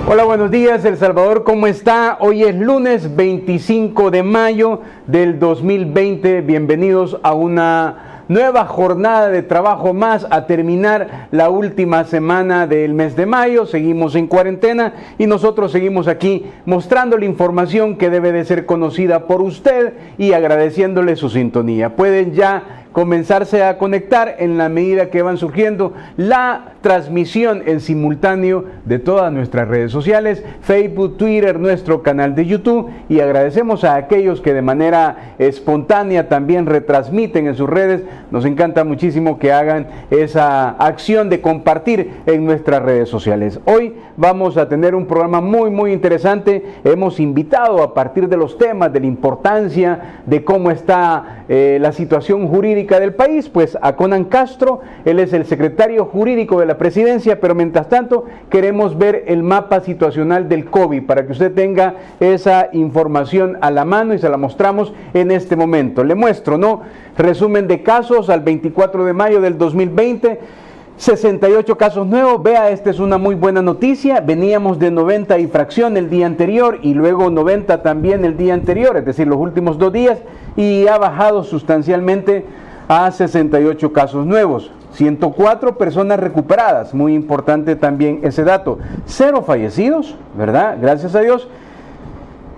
Hola, buenos días, El Salvador, ¿cómo está? Hoy es lunes 25 de mayo del 2020. Bienvenidos a una nueva jornada de trabajo más, a terminar la última semana del mes de mayo. Seguimos en cuarentena y nosotros seguimos aquí mostrando la información que debe de ser conocida por usted y agradeciéndole su sintonía. Pueden ya comenzarse a conectar en la medida que van surgiendo la transmisión en simultáneo de todas nuestras redes sociales, Facebook, Twitter, nuestro canal de YouTube, y agradecemos a aquellos que de manera espontánea también retransmiten en sus redes. Nos encanta muchísimo que hagan esa acción de compartir en nuestras redes sociales. Hoy vamos a tener un programa muy interesante. Hemos invitado, a partir de los temas, de la importancia de cómo está la situación jurídica del país, pues a Conan Castro. Él es el secretario jurídico de la presidencia, pero mientras tanto queremos ver el mapa situacional del COVID para que usted tenga esa información a la mano y se la mostramos en este momento. Le muestro, ¿no? Resumen de casos al 24 de mayo del 2020. 68 casos nuevos. Vea, esta es una muy buena noticia. Veníamos de 90 y fracción el día anterior y luego 90 también el día anterior, es decir, los últimos 2 días, y ha bajado sustancialmente a 68 casos nuevos. 104 personas recuperadas, muy importante también ese dato. 0 fallecidos, ¿verdad? Gracias a Dios.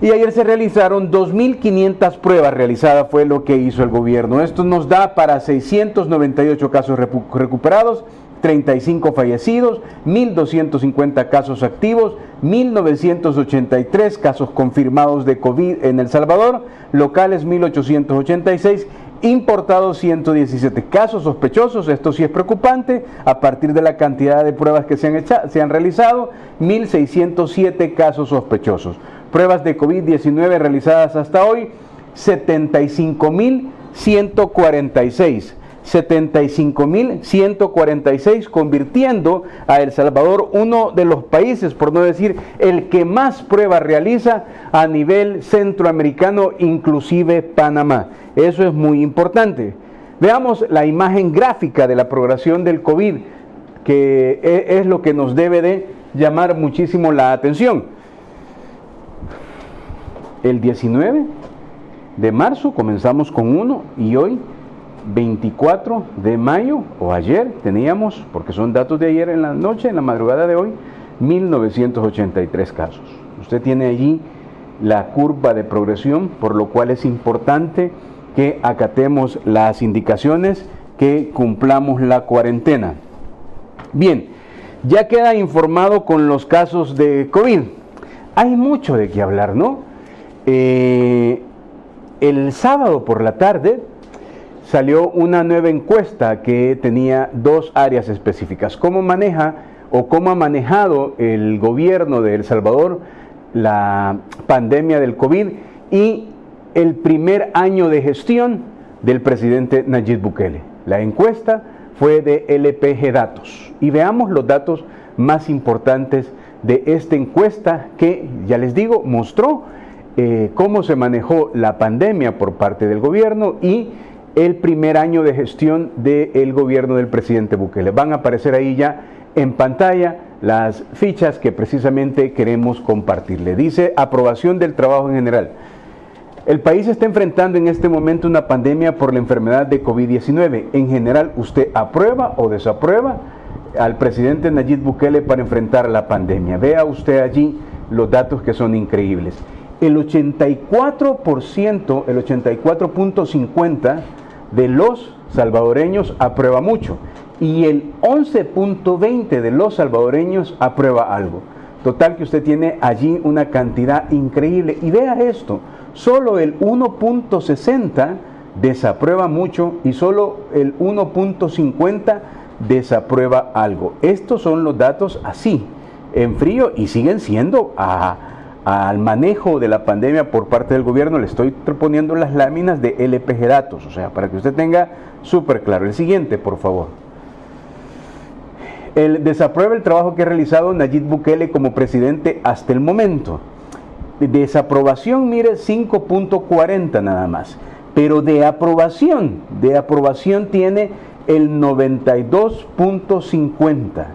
Y ayer se realizaron 2.500 pruebas realizadas, fue lo que hizo el gobierno. Esto nos da para 698 casos recuperados, 35 fallecidos, 1.250 casos activos, 1.983 casos confirmados de COVID en El Salvador, locales 1.886, importados 117 casos sospechosos. Esto sí es preocupante, a partir de la cantidad de pruebas que se han realizado, 1.607 casos sospechosos. Pruebas de COVID-19 realizadas hasta hoy, 75.146. 75.146, convirtiendo a El Salvador uno de los países, por no decir el que más pruebas realiza a nivel centroamericano, inclusive Panamá. Eso es muy importante. Veamos la imagen gráfica de la progresión del COVID, que es lo que nos debe de llamar muchísimo la atención. El 19 de marzo comenzamos con 1 y hoy 24 de mayo, o ayer teníamos, porque son datos de ayer en la noche, en la madrugada de hoy, 1.983 casos. Usted tiene allí la curva de progresión, por lo cual es importante que acatemos las indicaciones, que cumplamos la cuarentena. Bien, ya queda informado con los casos de COVID. Hay mucho de qué hablar, ¿no? El sábado por la tarde salió una nueva encuesta que tenía 2 áreas específicas. ¿Cómo maneja o cómo ha manejado el gobierno de El Salvador la pandemia del COVID y el primer año de gestión del presidente Nayib Bukele? La encuesta fue de LPG Datos. Y veamos los datos más importantes de esta encuesta que, ya les digo, mostró cómo se manejó la pandemia por parte del gobierno y el primer año de gestión del gobierno del presidente Bukele. Van a aparecer ahí ya en pantalla las fichas que precisamente queremos compartirle. Dice: aprobación del trabajo en general. El país está enfrentando en este momento una pandemia por la enfermedad de COVID-19. En general, ¿usted aprueba o desaprueba al presidente Nayib Bukele para enfrentar la pandemia? Vea usted allí los datos, que son increíbles. El 84%, el 84.50% de los salvadoreños aprueba mucho y el 11.20% de los salvadoreños aprueba algo. Total que usted tiene allí una cantidad increíble. Y vea esto, solo el 1.60% desaprueba mucho y solo el 1.50% desaprueba algo. Estos son los datos así, en frío, y siguen siendo al manejo de la pandemia por parte del gobierno. Le estoy poniendo las láminas de LPG Datos, o sea, para que usted tenga súper claro. El siguiente, por favor. El desaprueba el trabajo que ha realizado Nayib Bukele como presidente hasta el momento. Desaprobación, mire, 5.40 nada más. Pero de aprobación tiene el 92.50.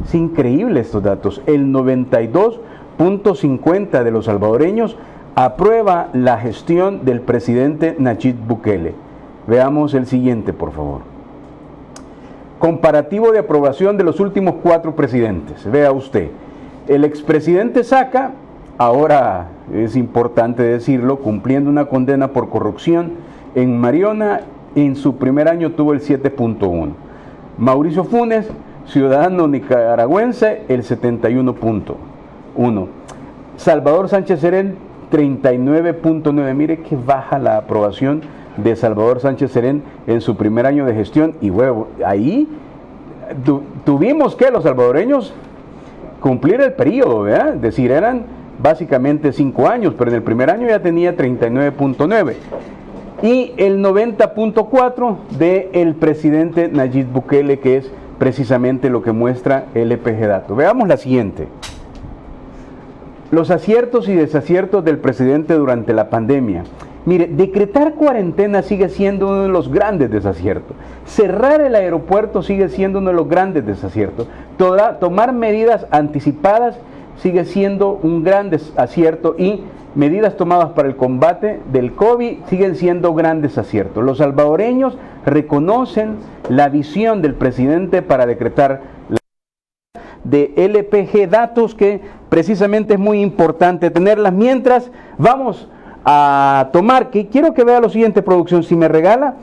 Es increíble estos datos. El 92.50 .50 de los salvadoreños aprueba la gestión del presidente Nayib Bukele. Veamos el siguiente, por favor. Comparativo de aprobación de los últimos 4 presidentes. Vea usted, el expresidente Saca, ahora es importante decirlo, cumpliendo una condena por corrupción en Mariona, en su primer año tuvo el 7.1. Mauricio Funes, ciudadano nicaragüense, el 71.1. Salvador Sánchez Serén, 39.9. Mire que baja la aprobación de Salvador Sánchez Serén en su primer año de gestión. Y bueno, ahí tuvimos que los salvadoreños cumplir el periodo, ¿verdad? Es decir, eran básicamente 5 años, pero en el primer año ya tenía 39.9. Y el 90.4 del presidente Nayib Bukele, que es precisamente lo que muestra LPG Datos. Veamos la siguiente. Los aciertos y desaciertos del presidente durante la pandemia. Mire, decretar cuarentena sigue siendo uno de los grandes desaciertos. Cerrar el aeropuerto sigue siendo uno de los grandes desaciertos. Tomar medidas anticipadas sigue siendo un gran desacierto, y medidas tomadas para el combate del COVID siguen siendo grandes aciertos. Los salvadoreños reconocen la visión del presidente para decretar la de LPG Datos, que precisamente es muy importante tenerlas. Mientras vamos a tomar, que quiero que vea lo siguiente, producción, si me regala,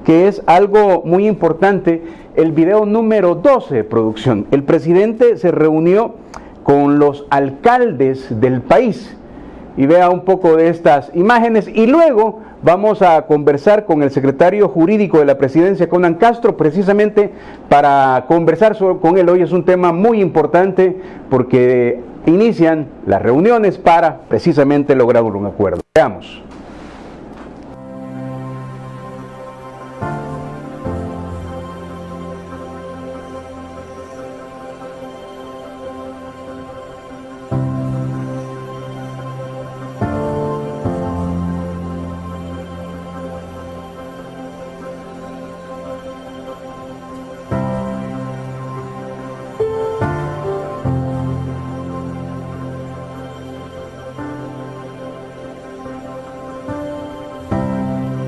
que es algo muy importante, el video número 12, producción. El presidente se reunió con los alcaldes del país, y vea un poco de estas imágenes, y luego vamos a conversar con el secretario jurídico de la presidencia, Conan Castro, precisamente para conversar con él. Hoy es un tema muy importante porque inician las reuniones para precisamente lograr un acuerdo. Veamos.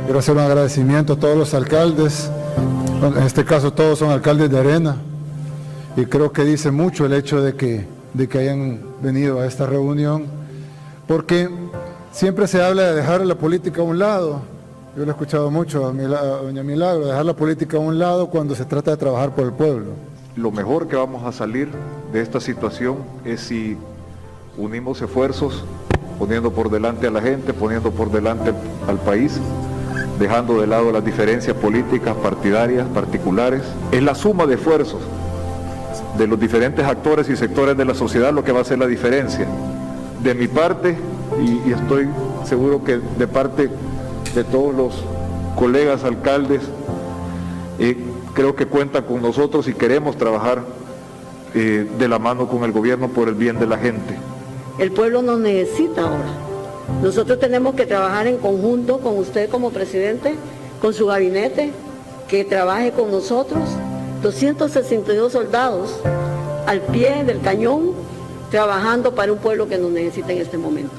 Quiero hacer un agradecimiento a todos los alcaldes, en este caso todos son alcaldes de Arena, y creo que dice mucho el hecho de que hayan venido a esta reunión, porque siempre se habla de dejar la política a un lado. Yo lo he escuchado mucho a doña Milagro, dejar la política a un lado cuando se trata de trabajar por el pueblo. Lo mejor que vamos a salir de esta situación es si unimos esfuerzos, poniendo por delante a la gente, poniendo por delante al país, dejando de lado las diferencias políticas, partidarias, particulares. Es la suma de esfuerzos de los diferentes actores y sectores de la sociedad lo que va a hacer la diferencia. De mi parte, y estoy seguro que de parte de todos los colegas alcaldes, creo que cuentan con nosotros y queremos trabajar de la mano con el gobierno por el bien de la gente. El pueblo nos necesita ahora. Nosotros tenemos que trabajar en conjunto con usted como presidente, con su gabinete, que trabaje con nosotros, 262 soldados al pie del cañón, trabajando para un pueblo que nos necesita en este momento.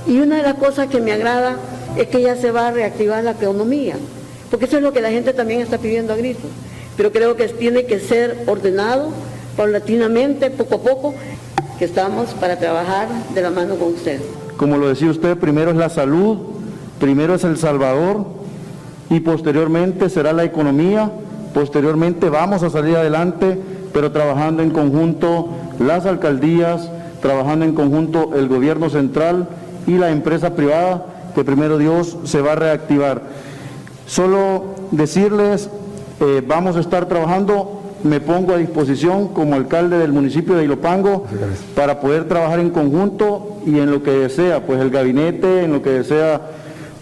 Y una de las cosas que me agrada es que ya se va a reactivar la economía, porque eso es lo que la gente también está pidiendo a gritos. Pero creo que tiene que ser ordenado, paulatinamente, poco a poco, que estamos para trabajar de la mano con usted. Como lo decía usted, primero es la salud, primero es El Salvador y posteriormente será la economía, posteriormente vamos a salir adelante, pero trabajando en conjunto las alcaldías, trabajando en conjunto el gobierno central y la empresa privada, que primero Dios se va a reactivar. Solo decirles, vamos a estar trabajando. Me pongo a disposición como alcalde del municipio de Ilopango para poder trabajar en conjunto y en lo que desea, pues el gabinete, en lo que desea,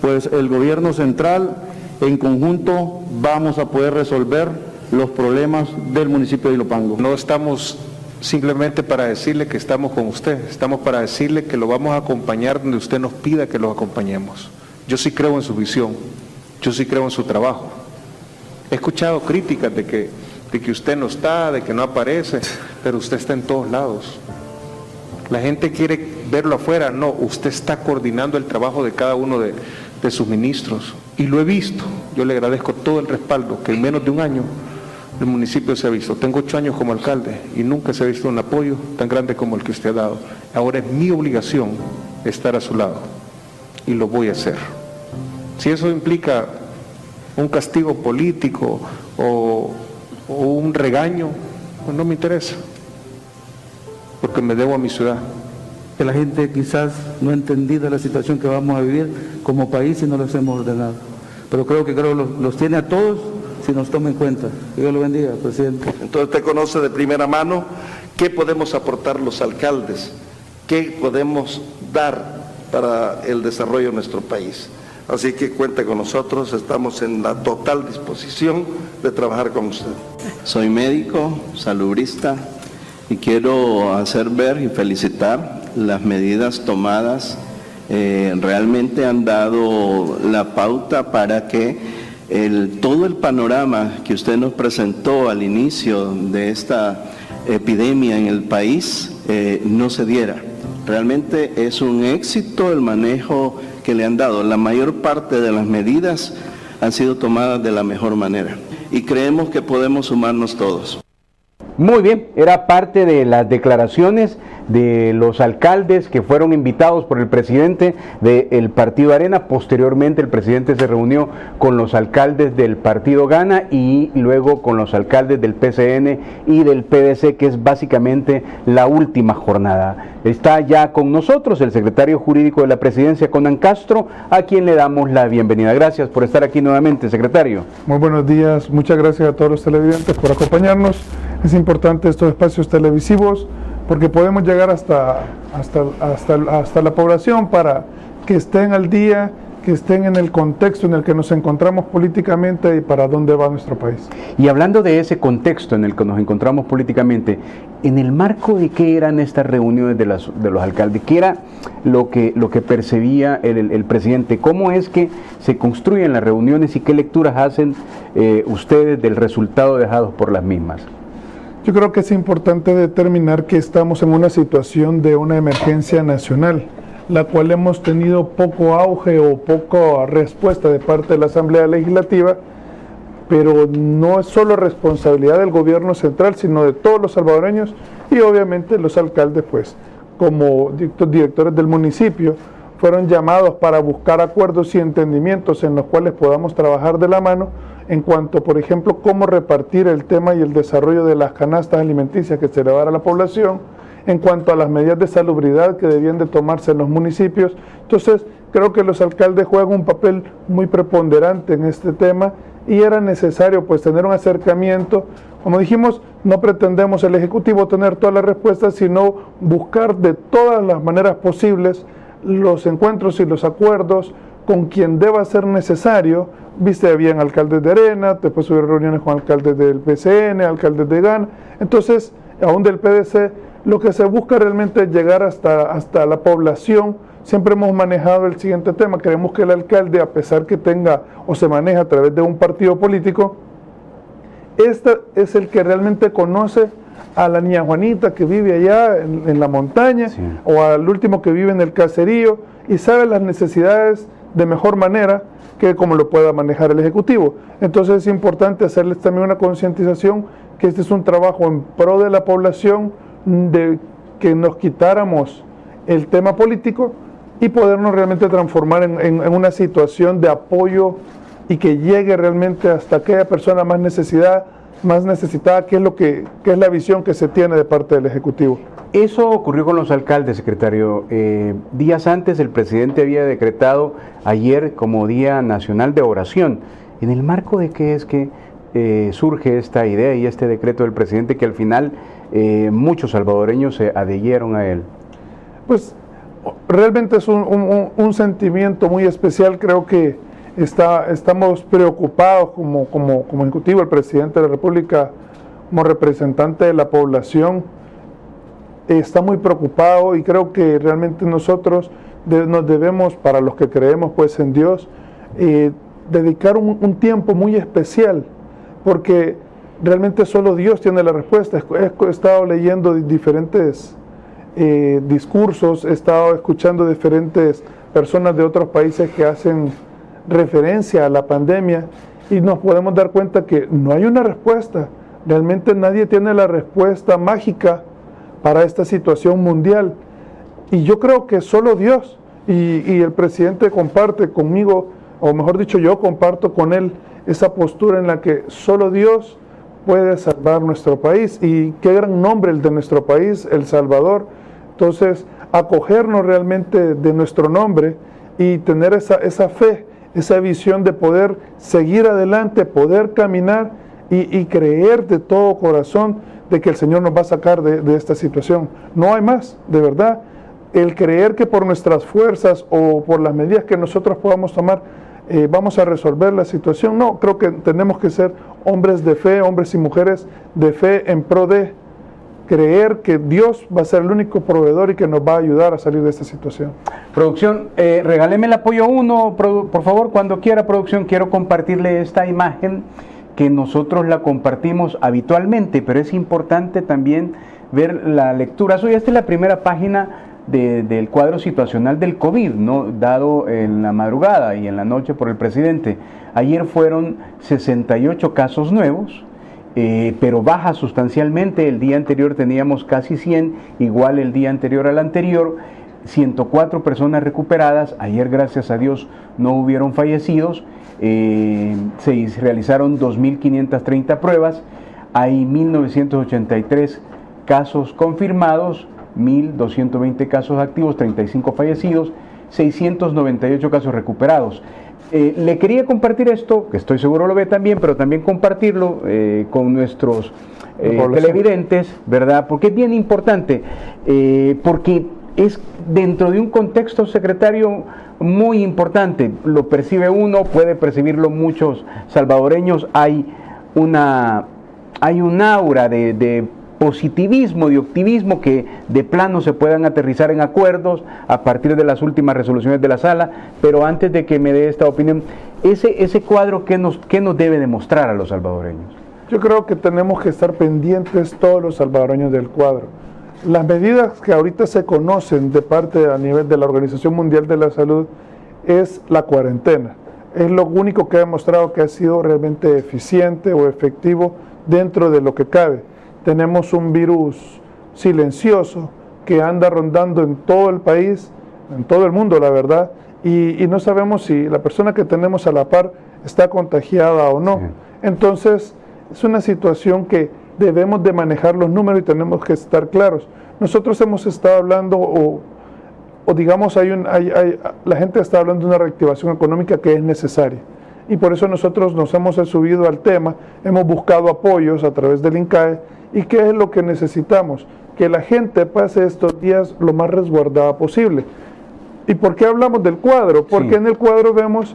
pues el gobierno central, en conjunto vamos a poder resolver los problemas del municipio de Ilopango. No estamos simplemente para decirle que estamos con usted, estamos para decirle que lo vamos a acompañar donde usted nos pida que lo acompañemos. Yo sí creo en su visión, yo sí creo en su trabajo. He escuchado críticas de que usted no está, de que no aparece, pero usted está en todos lados. La gente quiere verlo afuera. No, usted está coordinando el trabajo de cada uno de sus ministros. Y lo he visto. Yo le agradezco todo el respaldo que en menos de un año el municipio se ha visto. Tengo 8 años como alcalde y nunca se ha visto un apoyo tan grande como el que usted ha dado. Ahora es mi obligación estar a su lado y lo voy a hacer. Si eso implica un castigo político o un regaño, pues no me interesa, porque me debo a mi ciudad. Que la gente quizás no ha entendido la situación que vamos a vivir como país y no los hemos ordenado. Pero creo que los tiene a todos si nos toma en cuenta. Que Dios lo bendiga, presidente. Entonces usted conoce de primera mano qué podemos aportar los alcaldes, qué podemos dar para el desarrollo de nuestro país. Así que cuente con nosotros, estamos en la total disposición de trabajar con usted. Soy médico, salubrista, y quiero hacer ver y felicitar las medidas tomadas. Realmente han dado la pauta para que todo el panorama que usted nos presentó al inicio de esta epidemia en el país no se diera. Realmente es un éxito el manejo que le han dado. La mayor parte de las medidas han sido tomadas de la mejor manera y creemos que podemos sumarnos todos. Muy bien, era parte de las declaraciones de los alcaldes que fueron invitados por el presidente del Partido Arena. Posteriormente el presidente se reunió con los alcaldes del Partido Gana y luego con los alcaldes del PCN y del PDC, que es básicamente la última jornada. Está ya con nosotros el secretario jurídico de la presidencia, Conan Castro, a quien le damos la bienvenida. Gracias por estar aquí nuevamente, secretario. Muy buenos días, muchas gracias a todos los televidentes por acompañarnos. Es importante estos espacios televisivos porque podemos llegar hasta la población para que estén al día, que estén en el contexto en el que nos encontramos políticamente y para dónde va nuestro país. Y hablando de ese contexto en el que nos encontramos políticamente, ¿en el marco de qué eran estas reuniones de los alcaldes? ¿Qué era lo que percibía el presidente? ¿Cómo es que se construyen las reuniones y qué lecturas hacen ustedes del resultado dejados por las mismas? Yo creo que es importante determinar que estamos en una situación de una emergencia nacional, la cual hemos tenido poco auge o poca respuesta de parte de la Asamblea Legislativa, pero no es solo responsabilidad del gobierno central, sino de todos los salvadoreños y obviamente los alcaldes, pues, como directores del municipio, fueron llamados para buscar acuerdos y entendimientos en los cuales podamos trabajar de la mano en cuanto, por ejemplo, cómo repartir el tema y el desarrollo de las canastas alimenticias que se le va a dar a la población, en cuanto a las medidas de salubridad que debían de tomarse en los municipios. Entonces, creo que los alcaldes juegan un papel muy preponderante en este tema y era necesario pues tener un acercamiento. Como dijimos, no pretendemos el Ejecutivo tener todas las respuestas, sino buscar de todas las maneras posibles los encuentros y los acuerdos con quien deba ser necesario. Viste, habían alcaldes de Arena, después hubo reuniones con alcaldes del PCN, alcaldes de GAN, entonces, aún del PDC, lo que se busca realmente es llegar hasta la población. Siempre hemos manejado el siguiente tema, queremos que el alcalde, a pesar que tenga o se maneja a través de un partido político, este es el que realmente conoce a la niña Juanita que vive allá en la montaña, sí, o al último que vive en el caserío y sabe las necesidades de mejor manera que como lo pueda manejar el Ejecutivo. Entonces es importante hacerles también una concientización que este es un trabajo en pro de la población, de que nos quitáramos el tema político y podernos realmente transformar en una situación de apoyo y que llegue realmente hasta aquella persona más necesitada, que es la visión que se tiene de parte del Ejecutivo. Eso ocurrió con los alcaldes, secretario. Días antes el presidente había decretado ayer como Día Nacional de Oración. ¿En el marco de qué es que surge esta idea y este decreto del presidente que al final muchos salvadoreños se adhirieron a él? Pues realmente es un sentimiento muy especial. Creo que estamos preocupados como Ejecutivo, el presidente de la República como representante de la población está muy preocupado y creo que realmente nosotros nos debemos, para los que creemos pues en Dios, dedicar un tiempo muy especial, porque realmente solo Dios tiene la respuesta. He estado leyendo diferentes discursos, he estado escuchando diferentes personas de otros países que hacen referencia a la pandemia y nos podemos dar cuenta que no hay una respuesta. Realmente nadie tiene la respuesta mágica para esta situación mundial. Y yo creo que solo Dios, y el presidente comparte conmigo, o mejor dicho, yo comparto con él esa postura en la que solo Dios puede salvar nuestro país. Y qué gran nombre el de nuestro país, El Salvador. Entonces, acogernos realmente de nuestro nombre y tener esa fe, esa visión de poder seguir adelante, poder caminar y creer de todo corazón de que el Señor nos va a sacar de esta situación. No hay más, de verdad. El creer que por nuestras fuerzas o por las medidas que nosotros podamos tomar vamos a resolver la situación. No, creo que tenemos que ser hombres de fe, hombres y mujeres de fe en pro de creer que Dios va a ser el único proveedor y que nos va a ayudar a salir de esta situación. Producción, regáleme el apoyo 1, por favor, cuando quiera, producción. Quiero compartirle esta imagen que nosotros la compartimos habitualmente, pero es importante también ver la lectura. Esta es la primera página del cuadro situacional del COVID, ¿no?, dado en la madrugada y en la noche por el presidente. Ayer fueron 68 casos nuevos, pero baja sustancialmente. El día anterior teníamos casi 100, igual el día anterior al anterior. 104 personas recuperadas. Ayer, gracias a Dios, no hubieron fallecidos. Se realizaron 2.530 pruebas. Hay 1.983 casos confirmados, 1.220 casos activos, 35 fallecidos, 698 casos recuperados. Le quería compartir esto, que estoy seguro lo ve también, pero también compartirlo con nuestros televidentes, ¿verdad? Porque es bien importante, porque es dentro de un contexto, secretario, muy importante. Lo percibe uno, puede percibirlo muchos salvadoreños. Hay un aura de positivismo, de optimismo, que de plano se puedan aterrizar en acuerdos a partir de las últimas resoluciones de la sala. Pero antes de que me dé esta opinión, ese cuadro, ¿qué nos debe demostrar a los salvadoreños? Yo creo que tenemos que estar pendientes todos los salvadoreños del cuadro. Las medidas que ahorita se conocen de parte a nivel de la Organización Mundial de la Salud es la cuarentena. Es lo único que ha demostrado que ha sido realmente eficiente o efectivo dentro de lo que cabe. Tenemos un virus silencioso que anda rondando en todo el país, en todo el mundo, la verdad, y no sabemos si la persona que tenemos a la par está contagiada o no. Entonces, es una situación que debemos de manejar los números y tenemos que estar claros. Nosotros hemos estado hablando, o digamos, la gente está hablando de una reactivación económica que es necesaria. Y por eso nosotros nos hemos subido al tema, hemos buscado apoyos a través del INCAE. ¿Y qué es lo que necesitamos? Que la gente pase estos días lo más resguardada posible. ¿Y por qué hablamos del cuadro? Porque en el cuadro vemos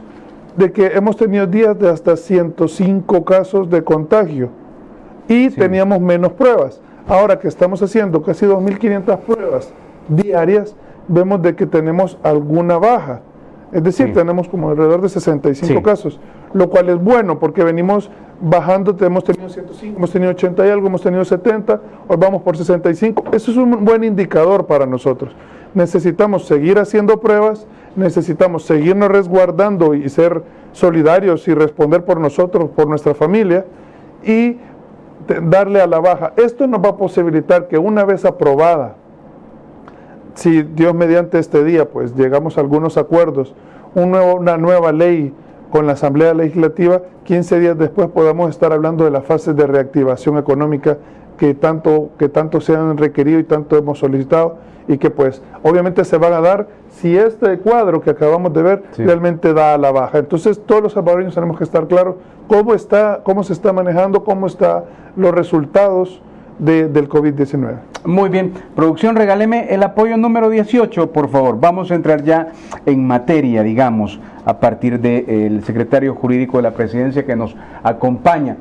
de que hemos tenido días de hasta 105 casos de contagio y teníamos menos pruebas. Ahora que estamos haciendo casi 2.500 pruebas diarias, vemos de que tenemos alguna baja. Es decir, tenemos como alrededor de 65 casos, lo cual es bueno porque venimos bajando. Hemos tenido 105, hemos tenido 80 y algo, hemos tenido 70, hoy vamos por 65. Eso es un buen indicador para nosotros. Necesitamos seguir haciendo pruebas, necesitamos seguirnos resguardando y ser solidarios y responder por nosotros, por nuestra familia, y darle a la baja. Esto nos va a posibilitar que una vez aprobada, si Dios mediante este día, pues llegamos a algunos acuerdos, una nueva ley con la Asamblea Legislativa, 15 días después podamos estar hablando de las fases de reactivación económica que tanto se han requerido y tanto hemos solicitado, y que pues obviamente se van a dar si este cuadro que acabamos de ver realmente da a la baja. Entonces todos los salvadoreños tenemos que estar claros cómo se está manejando, cómo están los resultados del COVID-19. Muy bien. Producción, regáleme el apoyo número 18, por favor. Vamos a entrar ya en materia, digamos, a partir del secretario jurídico de la Presidencia que nos acompaña.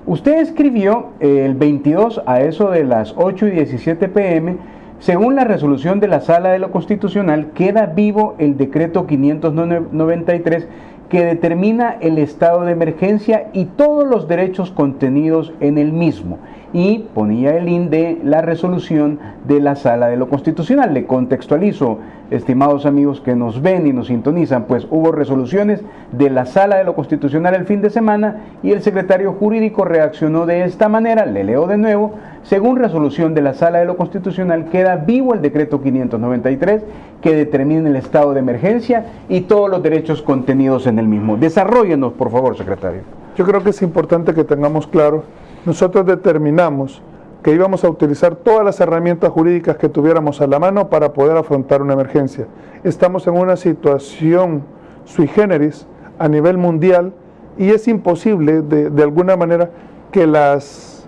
Usted escribió el 22 a eso de las 8:17 p.m., según la resolución de la Sala de lo Constitucional, queda vivo el decreto 593 que determina el estado de emergencia y todos los derechos contenidos en el mismo. Y ponía el link de la resolución de la Sala de lo Constitucional. Le contextualizo, estimados amigos que nos ven y nos sintonizan, pues hubo resoluciones de la Sala de lo Constitucional el fin de semana y el secretario jurídico reaccionó de esta manera. Le leo de nuevo: según resolución de la Sala de lo Constitucional, queda vivo el decreto 593 que determina el estado de emergencia y todos los derechos contenidos en el mismo. Desarróllenos, por favor, secretario. Yo creo que es importante que tengamos claro, nosotros determinamos que íbamos a utilizar todas las herramientas jurídicas que tuviéramos a la mano para poder afrontar una emergencia. Estamos en una situación sui generis a nivel mundial y es imposible de alguna manera que las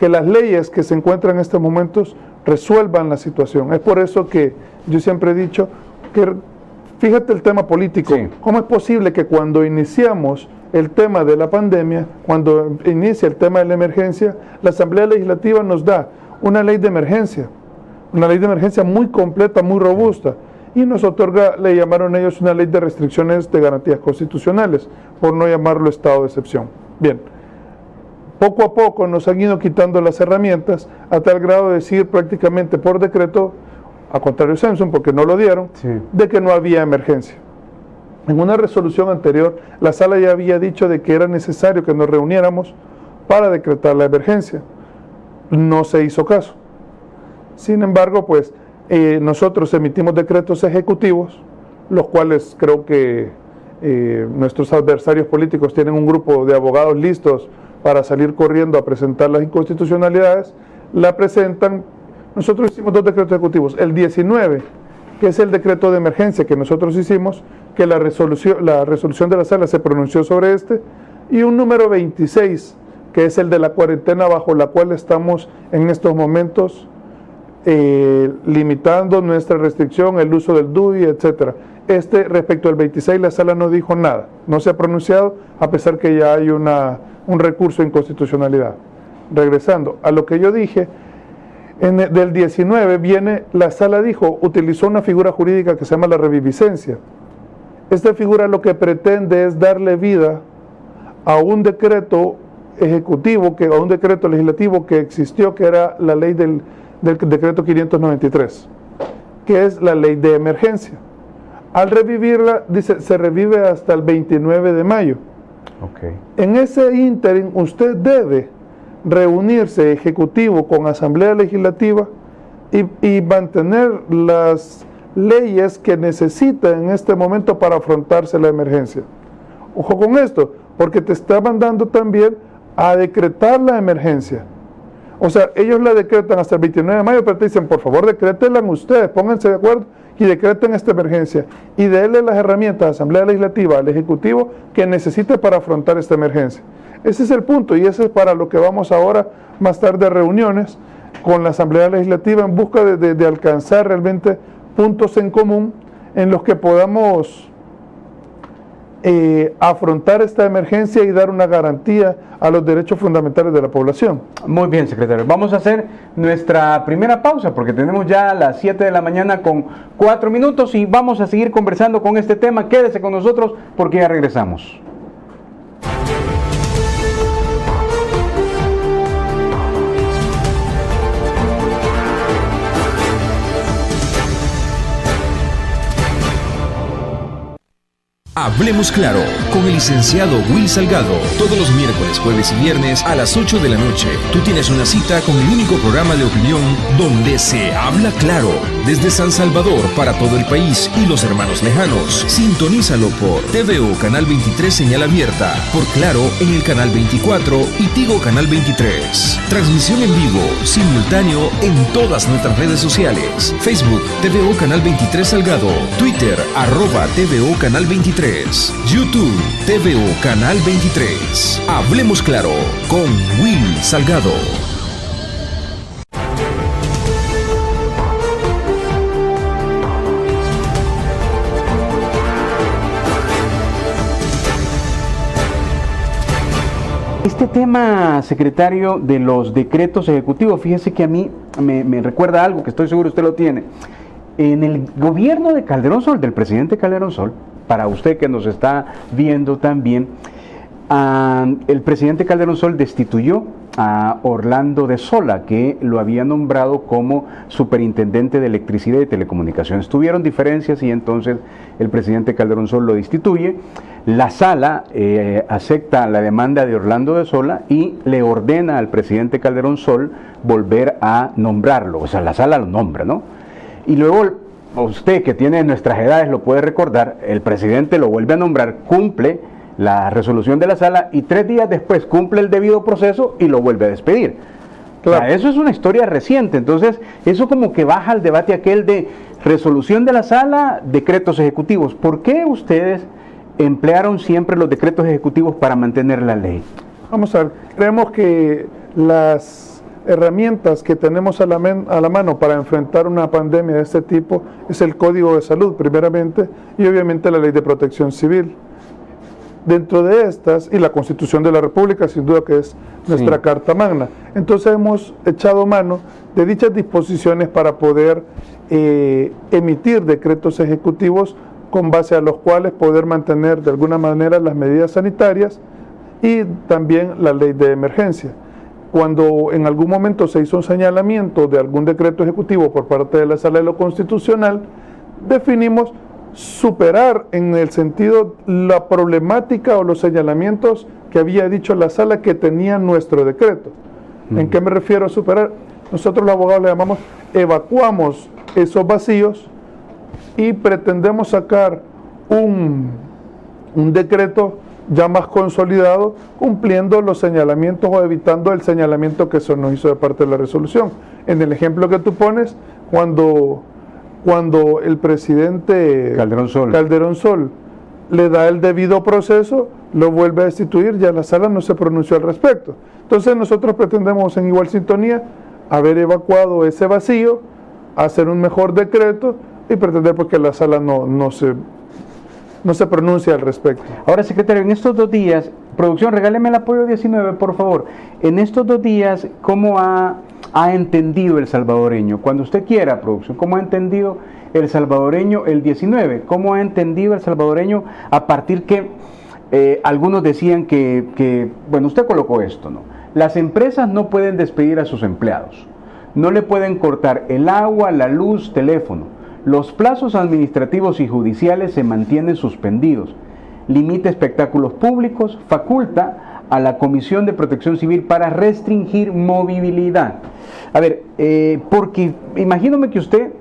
leyes que se encuentran en estos momentos resuelvan la situación. Es por eso que yo siempre he dicho que, fíjate el tema político, sí. ¿Cómo es posible que cuando iniciamos el tema de la pandemia, cuando inicia el tema de la emergencia, la Asamblea Legislativa nos da una ley de emergencia muy completa, muy robusta, y nos otorga, le llamaron ellos, una ley de restricciones de garantías constitucionales, por no llamarlo estado de excepción? Bien, poco a poco nos han ido quitando las herramientas a tal grado de decir prácticamente por decreto, a contrario de Samsung, porque no lo dieron, Sí. de que no había emergencia. En una resolución anterior, la Sala ya había dicho de que era necesario que nos reuniéramos para decretar la emergencia. No se hizo caso. Sin embargo, pues nosotros emitimos decretos ejecutivos, los cuales creo que nuestros adversarios políticos tienen un grupo de abogados listos para salir corriendo a presentar las inconstitucionalidades, la presentan. Nosotros hicimos 2 decretos ejecutivos. El 19, que es el decreto de emergencia que nosotros hicimos, que la resolución de la Sala se pronunció sobre este, y un número 26, que es el de la cuarentena bajo la cual estamos en estos momentos limitando nuestra restricción, el uso del DUI, etcétera. Respecto al 26, la Sala no dijo nada, no se ha pronunciado, a pesar que ya hay un recurso de inconstitucionalidad. Regresando a lo que yo dije, del 19 viene, la Sala utilizó una figura jurídica que se llama la reviviscencia. Esta figura lo que pretende es darle vida a un decreto ejecutivo, a un decreto legislativo que existió, que era la ley del decreto 593, que es la ley de emergencia. Al revivirla, dice, se revive hasta el 29 de mayo. Okay. En ese ínterin, usted debe reunirse ejecutivo con Asamblea Legislativa y mantener las leyes que necesita en este momento para afrontarse la emergencia. Ojo con esto, porque te está mandando también a decretar la emergencia. O sea, ellos la decretan hasta el 29 de mayo, pero te dicen, por favor, decrétenla ustedes, pónganse de acuerdo y decreten esta emergencia y denle las herramientas a la Asamblea Legislativa, al Ejecutivo, que necesite para afrontar esta emergencia. Ese es el punto y ese es para lo que vamos ahora más tarde a reuniones con la Asamblea Legislativa en busca de alcanzar realmente puntos en común en los que podamos afrontar esta emergencia y dar una garantía a los derechos fundamentales de la población. Muy bien, secretario. Vamos a hacer nuestra primera pausa porque tenemos ya las 7 de la mañana con 4 minutos y vamos a seguir conversando con este tema. Quédese con nosotros porque ya regresamos. Hablemos Claro, con el licenciado Will Salgado, todos los miércoles, jueves y viernes a las 8 de la noche. Tú tienes una cita con el único programa de opinión donde se habla claro, desde San Salvador para todo el país y los hermanos lejanos. Sintonízalo por TVO Canal 23 señal abierta, por Claro en el Canal 24 y Tigo Canal 23. Transmisión en vivo, simultáneo en todas nuestras redes sociales. Facebook, TVO Canal 23 Salgado, Twitter, @TVO Canal 23. YouTube, TVO Canal 23. Hablemos Claro, con Will Salgado. Este tema, secretario, de los decretos ejecutivos, fíjese que a mí me recuerda algo que estoy seguro usted lo tiene. En el gobierno de Calderón Sol, del presidente Calderón Sol, para usted que nos está viendo también, el presidente Calderón Sol destituyó a Orlando de Sola, que lo había nombrado como superintendente de electricidad y telecomunicaciones. Tuvieron diferencias y entonces el presidente Calderón Sol lo destituye. La sala acepta la demanda de Orlando de Sola y le ordena al presidente Calderón Sol volver a nombrarlo. O sea, la sala lo nombra, ¿no? Y luego, usted que tiene nuestras edades lo puede recordar, el presidente lo vuelve a nombrar, cumple la resolución de la sala y 3 días después cumple el debido proceso y lo vuelve a despedir. Claro. O sea, eso es una historia reciente, entonces eso como que baja al debate aquel de resolución de la sala, decretos ejecutivos. ¿Por qué ustedes emplearon siempre los decretos ejecutivos para mantener la ley? Vamos a ver, creemos que las herramientas que tenemos a la mano para enfrentar una pandemia de este tipo es el Código de Salud, primeramente, y obviamente la Ley de Protección Civil. Dentro de estas, y la Constitución de la República, sin duda que es nuestra Carta Magna. Entonces hemos echado mano de dichas disposiciones para poder emitir decretos ejecutivos con base a los cuales poder mantener de alguna manera las medidas sanitarias y también la ley de emergencia. Cuando en algún momento se hizo un señalamiento de algún decreto ejecutivo por parte de la Sala de lo Constitucional, definimos superar en el sentido la problemática o los señalamientos que había dicho la sala que tenía nuestro decreto. ¿En qué me refiero a superar? Nosotros los abogados le llamamos, evacuamos esos vacíos y pretendemos sacar un decreto ya más consolidado, cumpliendo los señalamientos o evitando el señalamiento que se nos hizo de parte de la resolución. En el ejemplo que tú pones, cuando el presidente Calderón Sol le da el debido proceso, lo vuelve a destituir, ya la sala no se pronunció al respecto. Entonces nosotros pretendemos en igual sintonía haber evacuado ese vacío, hacer un mejor decreto y pretender pues, que la sala no se pronuncie al respecto. Ahora, secretario, en estos 2 días, producción, regáleme el apoyo 19, por favor. En estos 2 días, ¿cómo ha entendido el salvadoreño? Cuando usted quiera, producción, ¿cómo ha entendido el salvadoreño el 19? ¿Cómo ha entendido el salvadoreño a partir que algunos decían que, bueno, usted colocó esto, ¿no? Las empresas no pueden despedir a sus empleados, no le pueden cortar el agua, la luz, teléfono. Los plazos administrativos y judiciales se mantienen suspendidos. Limita espectáculos públicos, faculta a la Comisión de Protección Civil para restringir movilidad. A ver, porque imagínome que usted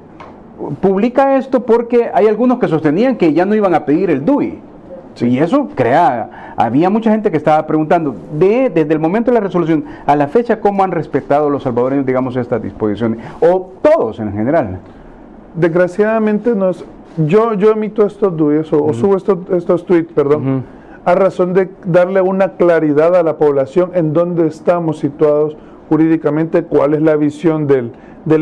publica esto porque hay algunos que sostenían que ya no iban a pedir el DUI. Sí. Y eso había mucha gente que estaba preguntando, desde el momento de la resolución a la fecha, ¿cómo han respetado los salvadoreños, digamos, estas disposiciones? O todos en general. Desgraciadamente yo emito estos tweets o subo estos tweets, perdón, a razón de darle una claridad a la población en dónde estamos situados jurídicamente, cuál es la visión del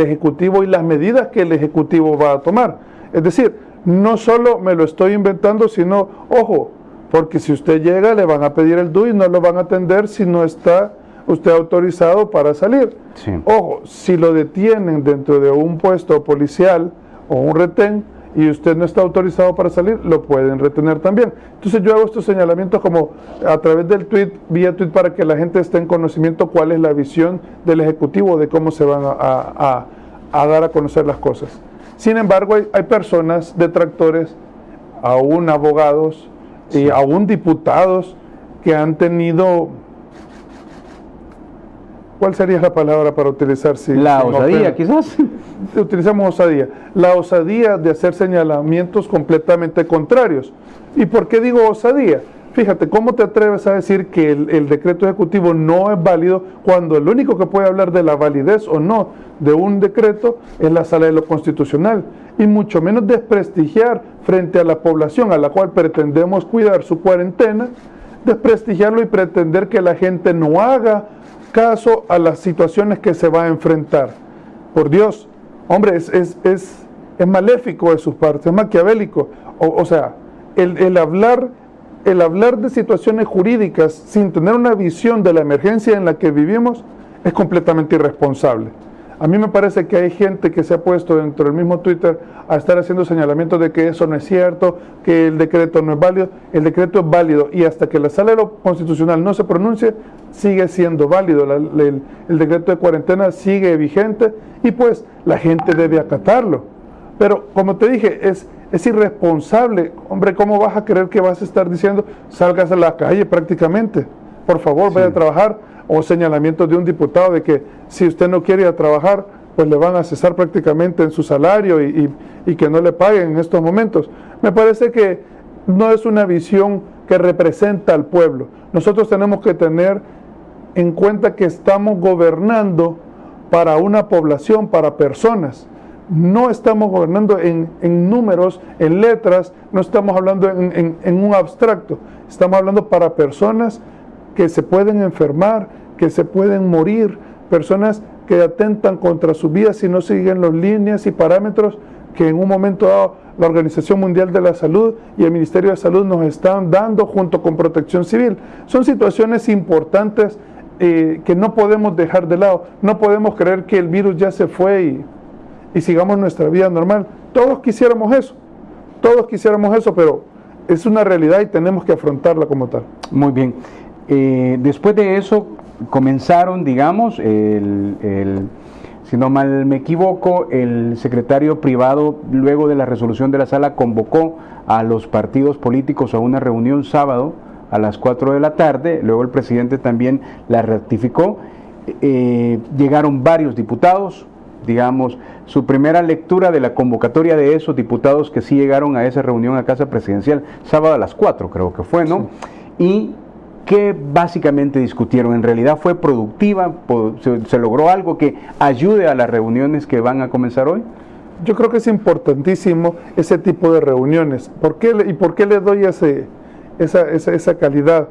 Ejecutivo y las medidas que el Ejecutivo va a tomar. Es decir, no solo me lo estoy inventando, sino, ojo, porque si usted llega le van a pedir el DUI, no lo van a atender si no está usted autorizado para salir. Sí. Ojo, si lo detienen dentro de un puesto policial o un retén y usted no está autorizado para salir, lo pueden retener también. Entonces yo hago estos señalamientos como a través del vía tweet para que la gente esté en conocimiento cuál es la visión del Ejecutivo de cómo se van a dar a conocer las cosas. Sin embargo, hay personas, detractores, aún abogados y aún diputados que han tenido... ¿Cuál sería la palabra para utilizar? La osadía, quizás. Utilizamos osadía. La osadía de hacer señalamientos completamente contrarios. ¿Y por qué digo osadía? Fíjate, ¿cómo te atreves a decir que el decreto ejecutivo no es válido cuando el único que puede hablar de la validez o no de un decreto es la Sala de lo Constitucional? Y mucho menos desprestigiar frente a la población a la cual pretendemos cuidar su cuarentena, desprestigiarlo y pretender que la gente no haga caso a las situaciones que se va a enfrentar. Por Dios, hombre, es maléfico de sus partes, es maquiavélico. O sea, el hablar de situaciones jurídicas sin tener una visión de la emergencia en la que vivimos es completamente irresponsable. A mí me parece que hay gente que se ha puesto dentro del mismo Twitter a estar haciendo señalamientos de que eso no es cierto, que el decreto no es válido. El decreto es válido y hasta que la Sala Constitucional no se pronuncie, sigue siendo válido. El decreto de cuarentena sigue vigente y pues la gente debe acatarlo. Pero como te dije, es irresponsable. Hombre, ¿cómo vas a creer que vas a estar diciendo salgas a la calle prácticamente? Por favor, vaya a trabajar. O señalamientos de un diputado de que si usted no quiere ir a trabajar, pues le van a cesar prácticamente en su salario y que no le paguen en estos momentos. Me parece que no es una visión que representa al pueblo. Nosotros tenemos que tener en cuenta que estamos gobernando para una población, para personas. No estamos gobernando en números, en letras, no estamos hablando en un abstracto. Estamos hablando para personas que se pueden enfermar, que se pueden morir, personas que atentan contra su vida si no siguen las líneas y parámetros que en un momento dado la Organización Mundial de la Salud y el Ministerio de Salud nos están dando junto con Protección Civil. Son situaciones importantes que no podemos dejar de lado. No podemos creer que el virus ya se fue y sigamos nuestra vida normal. Todos quisiéramos eso, pero es una realidad y tenemos que afrontarla como tal. Muy bien. Después de eso comenzaron, digamos, si no mal me equivoco, el secretario privado, luego de la resolución de la sala, convocó a los partidos políticos a una reunión sábado a las 4 de la tarde, luego el presidente también la ratificó, llegaron varios diputados, digamos, su primera lectura de la convocatoria de esos diputados que sí llegaron a esa reunión a Casa Presidencial, sábado a las 4 creo que fue, ¿no? Sí. Y ¿qué básicamente discutieron? ¿En realidad fue productiva? ¿Se logró algo que ayude a las reuniones que van a comenzar hoy? Yo creo que es importantísimo ese tipo de reuniones. ¿Por qué le doy esa calidad?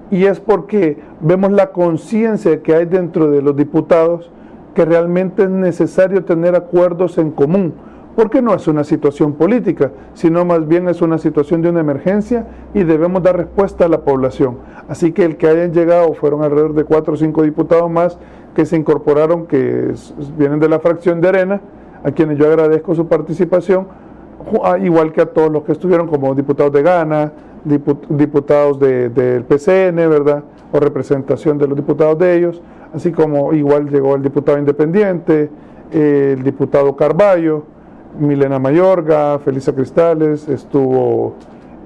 Y es porque vemos la conciencia que hay dentro de los diputados que realmente es necesario tener acuerdos en común. Porque no es una situación política, sino más bien es una situación de una emergencia y debemos dar respuesta a la población. Así que el que hayan llegado fueron alrededor de 4 o 5 diputados más que se incorporaron, que vienen de la fracción de Arena, a quienes yo agradezco su participación, igual que a todos los que estuvieron como diputados de Gana, diputados del PCN, ¿verdad? O representación de los diputados de ellos, así como igual llegó el diputado independiente, el diputado Carballo, Milena Mayorga, Felisa Cristales, estuvo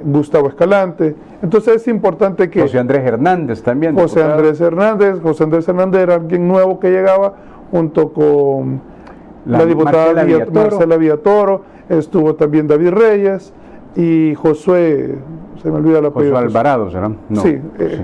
Gustavo Escalante. Entonces es importante que... José Andrés Hernández también. José Andrés Hernández era alguien nuevo que llegaba junto con la diputada Marcela Villatoro, estuvo también David Reyes y Josué, se me olvida el apellido. Josué Alvarado, ¿será? No. Sí, sí.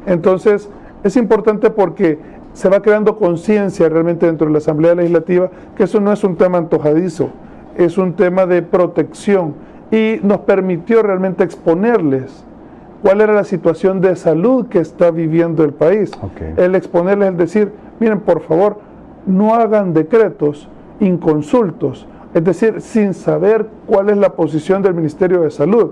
Entonces es importante porque se va creando conciencia realmente dentro de la Asamblea Legislativa que eso no es un tema antojadizo, es un tema de protección y nos permitió realmente exponerles cuál era la situación de salud que está viviendo el país. Okay. El exponerles, es decir, miren, por favor, no hagan decretos inconsultos, es decir, sin saber cuál es la posición del Ministerio de Salud.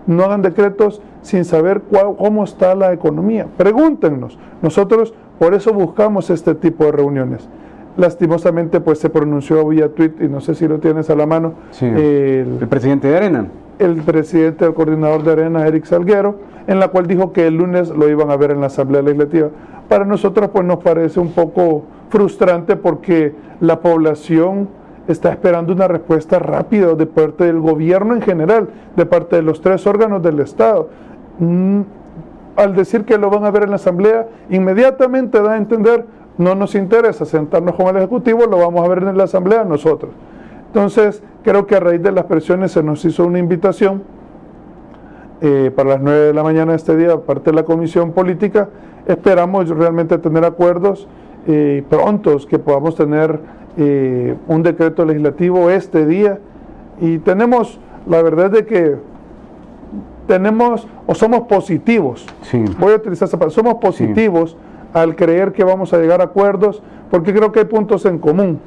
No hagan decretos sin saber cómo está la economía. Pregúntenos. Nosotros por eso buscamos este tipo de reuniones. Lastimosamente pues se pronunció vía tweet y no sé si lo tienes a la mano. Sí, el presidente de Arena. El presidente del coordinador de Arena, Eric Salguero, en la cual dijo que el lunes lo iban a ver en la Asamblea Legislativa. Para nosotros pues nos parece un poco frustrante porque la población está esperando una respuesta rápida de parte del gobierno en general, de parte de los 3 órganos del Estado. Al decir que lo van a ver en la Asamblea, inmediatamente da a entender, no nos interesa sentarnos con el Ejecutivo, lo vamos a ver en la Asamblea nosotros. Entonces, creo que a raíz de las presiones se nos hizo una invitación para las 9 de la mañana de este día, parte de la Comisión Política. Esperamos realmente tener acuerdos prontos, que podamos tener un decreto legislativo este día. Y tenemos, la verdad es de que tenemos, o somos positivos, sí. Voy a utilizar esa palabra, somos positivos sí. Al creer que vamos a llegar a acuerdos, porque creo que hay puntos en común.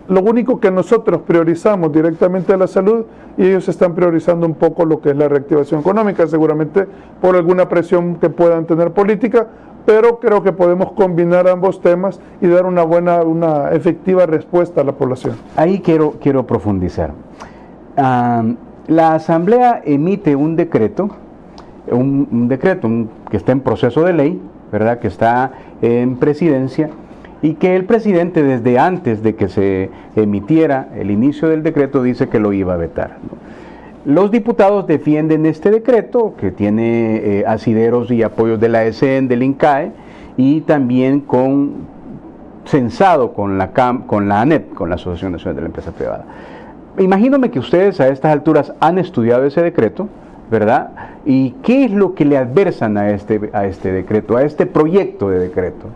lo único que nosotros priorizamos directamente es la salud y ellos están priorizando un poco lo que es la reactivación económica, seguramente por alguna presión que puedan tener política, pero creo que podemos combinar ambos temas y dar una efectiva respuesta a la población. Ahí quiero profundizar. La Asamblea emite un decreto, que está en proceso de ley, ¿verdad?, que está en presidencia, y que el presidente, desde antes de que se emitiera el inicio del decreto, dice que lo iba a vetar, ¿no? Los diputados defienden este decreto, que tiene asideros y apoyos de la ESEN, del INCAE, y también censado con la ANEP, con la Asociación Nacional de la Empresa Privada. Imagínome que ustedes a estas alturas han estudiado ese decreto, ¿verdad? ¿Y qué es lo que le adversan a este decreto, a este proyecto de decreto?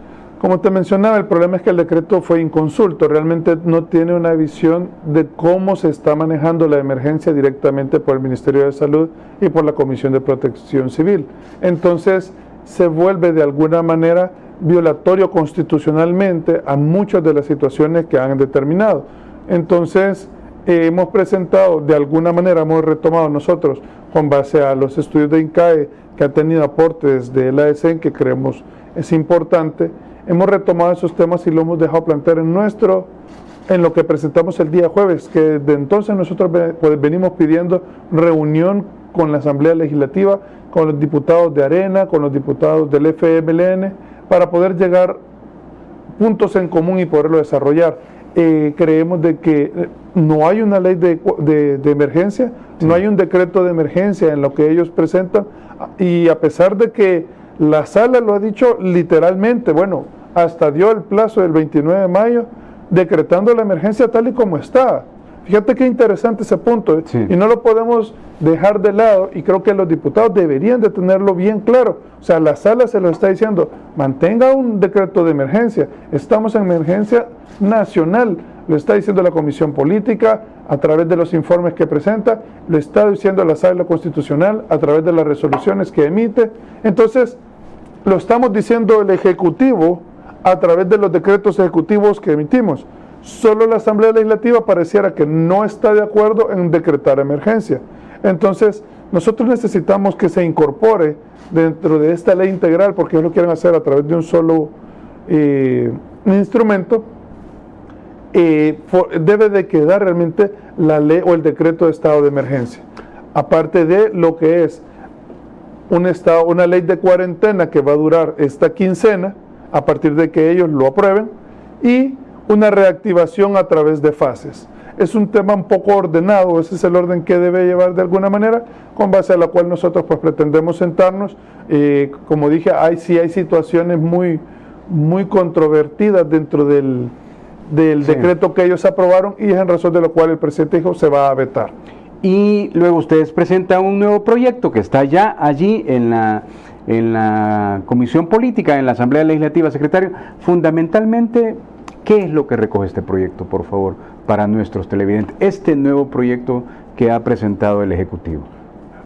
Como te mencionaba, el problema es que el decreto fue inconsulto, realmente no tiene una visión de cómo se está manejando la emergencia directamente por el Ministerio de Salud y por la Comisión de Protección Civil. Entonces, se vuelve de alguna manera violatorio constitucionalmente a muchas de las situaciones que han determinado. Entonces, hemos presentado, de alguna manera hemos retomado nosotros, con base a los estudios de INCAE, que han tenido aportes de la ESEN, que creemos es importante, hemos retomado esos temas y lo hemos dejado plantear en lo que presentamos el día jueves, que de entonces nosotros venimos pidiendo reunión con la Asamblea Legislativa, con los diputados de Arena, con los diputados del FMLN, para poder llegar puntos en común y poderlo desarrollar. Creemos de que no hay una ley de emergencia, no hay un decreto de emergencia en lo que ellos presentan, y a pesar de que la sala lo ha dicho literalmente, bueno, hasta dio el plazo del 29 de mayo, decretando la emergencia tal y como está. Fíjate qué interesante ese punto, sí. Y no lo podemos dejar de lado, y creo que los diputados deberían de tenerlo bien claro. O sea, la sala se lo está diciendo, mantenga un decreto de emergencia, estamos en emergencia nacional, lo está diciendo la Comisión Política a través de los informes que presenta, lo está diciendo la Sala Constitucional a través de las resoluciones que emite. Entonces, lo estamos diciendo el Ejecutivo a través de los decretos ejecutivos que emitimos. Solo la Asamblea Legislativa pareciera que no está de acuerdo en decretar emergencia. Entonces, nosotros necesitamos que se incorpore dentro de esta ley integral, porque ellos lo quieren hacer a través de un solo instrumento. Debe de quedar realmente la ley o el decreto de estado de emergencia, aparte de lo que es una ley de cuarentena que va a durar esta quincena a partir de que ellos lo aprueben, y una reactivación a través de fases. Es un tema un poco ordenado, ese es el orden que debe llevar de alguna manera, con base a la cual nosotros pues pretendemos sentarnos. Como dije, sí hay situaciones muy controvertidas dentro del decreto que ellos aprobaron, y es en razón de lo cual el presidente dijo se va a vetar. Y luego ustedes presentan un nuevo proyecto que está ya allí en la Comisión Política, en la Asamblea Legislativa, secretario. Fundamentalmente, ¿qué es lo que recoge este proyecto, por favor, para nuestros televidentes? Este nuevo proyecto que ha presentado el Ejecutivo.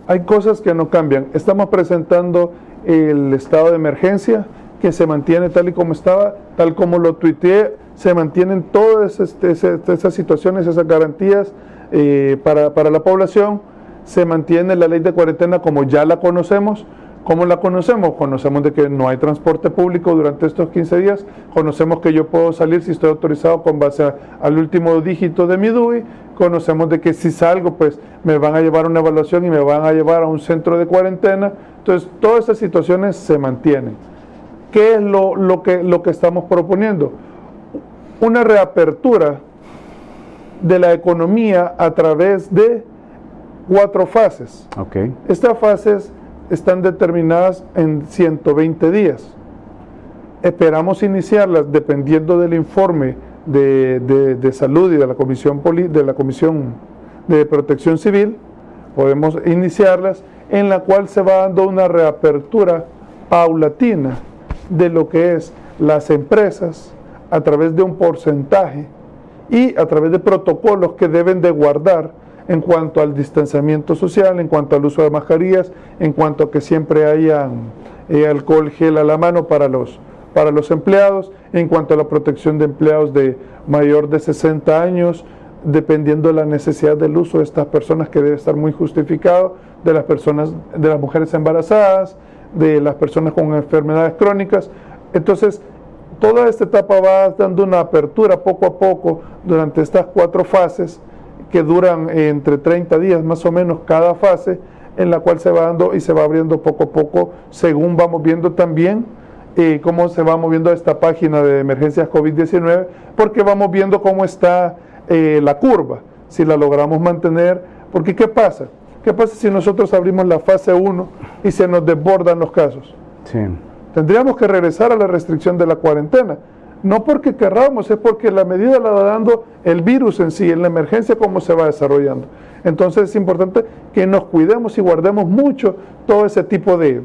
Hay cosas que no cambian. Estamos presentando el estado de emergencia, que se mantiene tal y como estaba, tal como lo tuiteé, se mantienen todas esas situaciones, esas garantías para la población. Se mantiene la ley de cuarentena como ya la conocemos. ¿Cómo la conocemos? Conocemos de que no hay transporte público durante estos 15 días, conocemos que yo puedo salir si estoy autorizado con base al último dígito de mi DUI, conocemos de que si salgo pues me van a llevar a una evaluación y me van a llevar a un centro de cuarentena. Entonces todas esas situaciones se mantienen. ¿Qué es lo que estamos proponiendo? Una reapertura de la economía a través de 4 fases. Okay. Estas fases están determinadas en 120 días. Esperamos iniciarlas dependiendo del informe de salud y de la Comisión de Protección Civil. Podemos iniciarlas, en la cual se va dando una reapertura paulatina de lo que es las empresas a través de un porcentaje y a través de protocolos que deben de guardar en cuanto al distanciamiento social, en cuanto al uso de mascarillas, en cuanto a que siempre haya alcohol gel a la mano para los para los empleados. En cuanto a la protección de empleados de mayor de 60 años, dependiendo de la necesidad del uso de estas personas, que debe estar muy justificado, de las personas, de las mujeres embarazadas, de las personas con enfermedades crónicas. Entonces, toda esta etapa va dando una apertura poco a poco durante estas 4 fases que duran entre 30 días más o menos cada fase, en la cual se va dando y se va abriendo poco a poco, según vamos viendo también cómo se va moviendo esta página de emergencias COVID-19, porque vamos viendo cómo está la curva, si la logramos mantener, porque ¿qué pasa? ¿Qué pasa si nosotros abrimos la fase 1 y se nos desbordan los casos? Sí. Tendríamos que regresar a la restricción de la cuarentena, no porque querramos, es porque la medida la va dando el virus en sí, en la emergencia, cómo se va desarrollando. Entonces es importante que nos cuidemos y guardemos mucho todo ese tipo de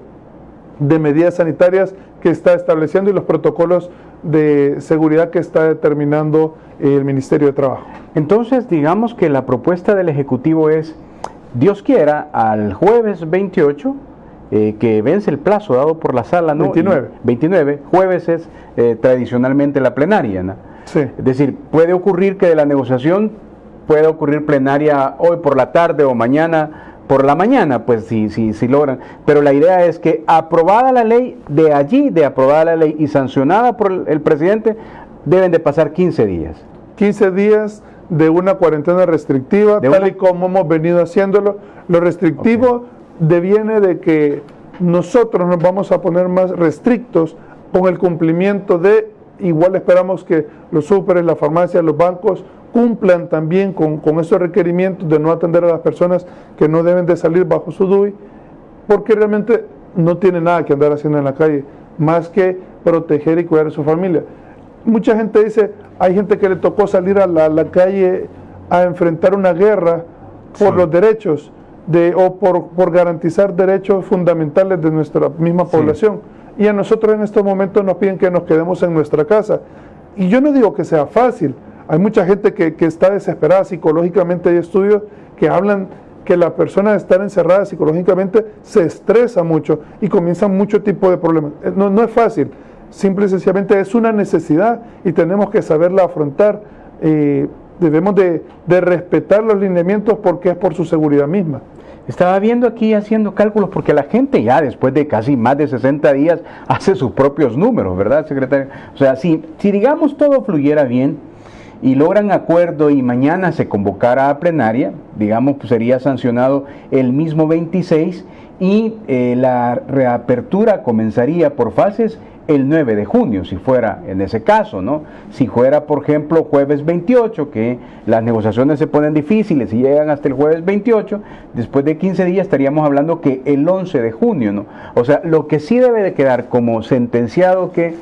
medidas sanitarias que está estableciendo y los protocolos de seguridad que está determinando el Ministerio de Trabajo. Entonces, digamos que la propuesta del Ejecutivo es, Dios quiera, al jueves 28, que vence el plazo dado por la sala, ¿no? 29, jueves es tradicionalmente la plenaria, ¿no? Sí. Es decir, puede ocurrir que de la negociación pueda ocurrir plenaria hoy por la tarde o mañana por la mañana, pues si logran, pero la idea es que aprobada la ley, de allí, de aprobada la ley y sancionada por el presidente, deben de pasar 15 días. 15 días de una cuarentena restrictiva, tal y como hemos venido haciéndolo. Lo restrictivo deviene de que nosotros nos vamos a poner más restrictos con el cumplimiento de, igual esperamos que los súperes, las farmacias, los bancos cumplan también con esos requerimientos de no atender a las personas que no deben de salir bajo su DUI, porque realmente no tiene nada que andar haciendo en la calle, más que proteger y cuidar a su familia. Mucha gente dice, hay gente que le tocó salir a la calle a enfrentar una guerra por los derechos, o por garantizar derechos fundamentales de nuestra misma población. Y a nosotros en estos momentos nos piden que nos quedemos en nuestra casa. Y yo no digo que sea fácil. Hay mucha gente que está desesperada psicológicamente. Hay estudios que hablan que la persona de estar encerrada psicológicamente se estresa mucho y comienzan mucho tipo de problemas. No es fácil, simple y sencillamente es una necesidad y tenemos que saberla afrontar. Debemos de respetar los lineamientos porque es por su seguridad misma. Estaba viendo aquí haciendo cálculos porque la gente ya después de casi más de 60 días hace sus propios números, ¿verdad, secretario? O sea, si digamos todo fluyera bien y logran acuerdo y mañana se convocara a plenaria, digamos, pues sería sancionado el mismo 26 y la reapertura comenzaría por fases el 9 de junio, si fuera en ese caso, ¿no? Si fuera, por ejemplo, jueves 28, que las negociaciones se ponen difíciles y llegan hasta el jueves 28, después de 15 días estaríamos hablando que el 11 de junio, ¿no? O sea, lo que sí debe de quedar como sentenciado que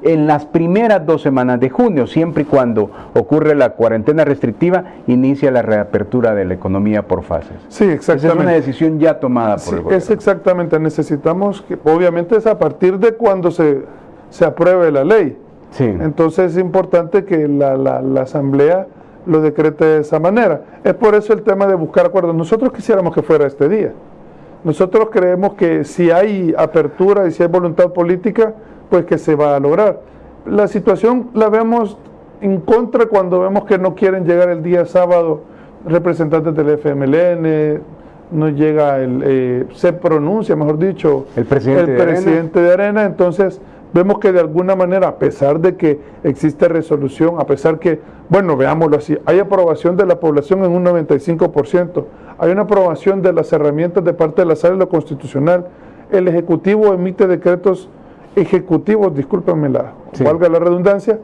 en las primeras 2 semanas de junio, siempre y cuando ocurre la cuarentena restrictiva, inicia la reapertura de la economía por fases. Sí, exactamente. Esa es una decisión ya tomada por el gobierno. Es exactamente, necesitamos que, obviamente es a partir de cuando se apruebe la ley. Sí. Entonces es importante que la Asamblea lo decrete de esa manera. Es por eso el tema de buscar acuerdos. Nosotros quisiéramos que fuera este día. Nosotros creemos que si hay apertura y si hay voluntad política, pues que se va a lograr. La situación la vemos en contra cuando vemos que no quieren llegar el día sábado representantes del FMLN, no llega se pronuncia, mejor dicho, el presidente de Arena. Entonces vemos que de alguna manera, a pesar de que existe resolución, a pesar que, bueno, veámoslo así, hay aprobación de la población en un 95%, hay una aprobación de las herramientas de parte de la Sala de lo Constitucional, el Ejecutivo emite decretos ejecutivos, discúlpenme valga la redundancia,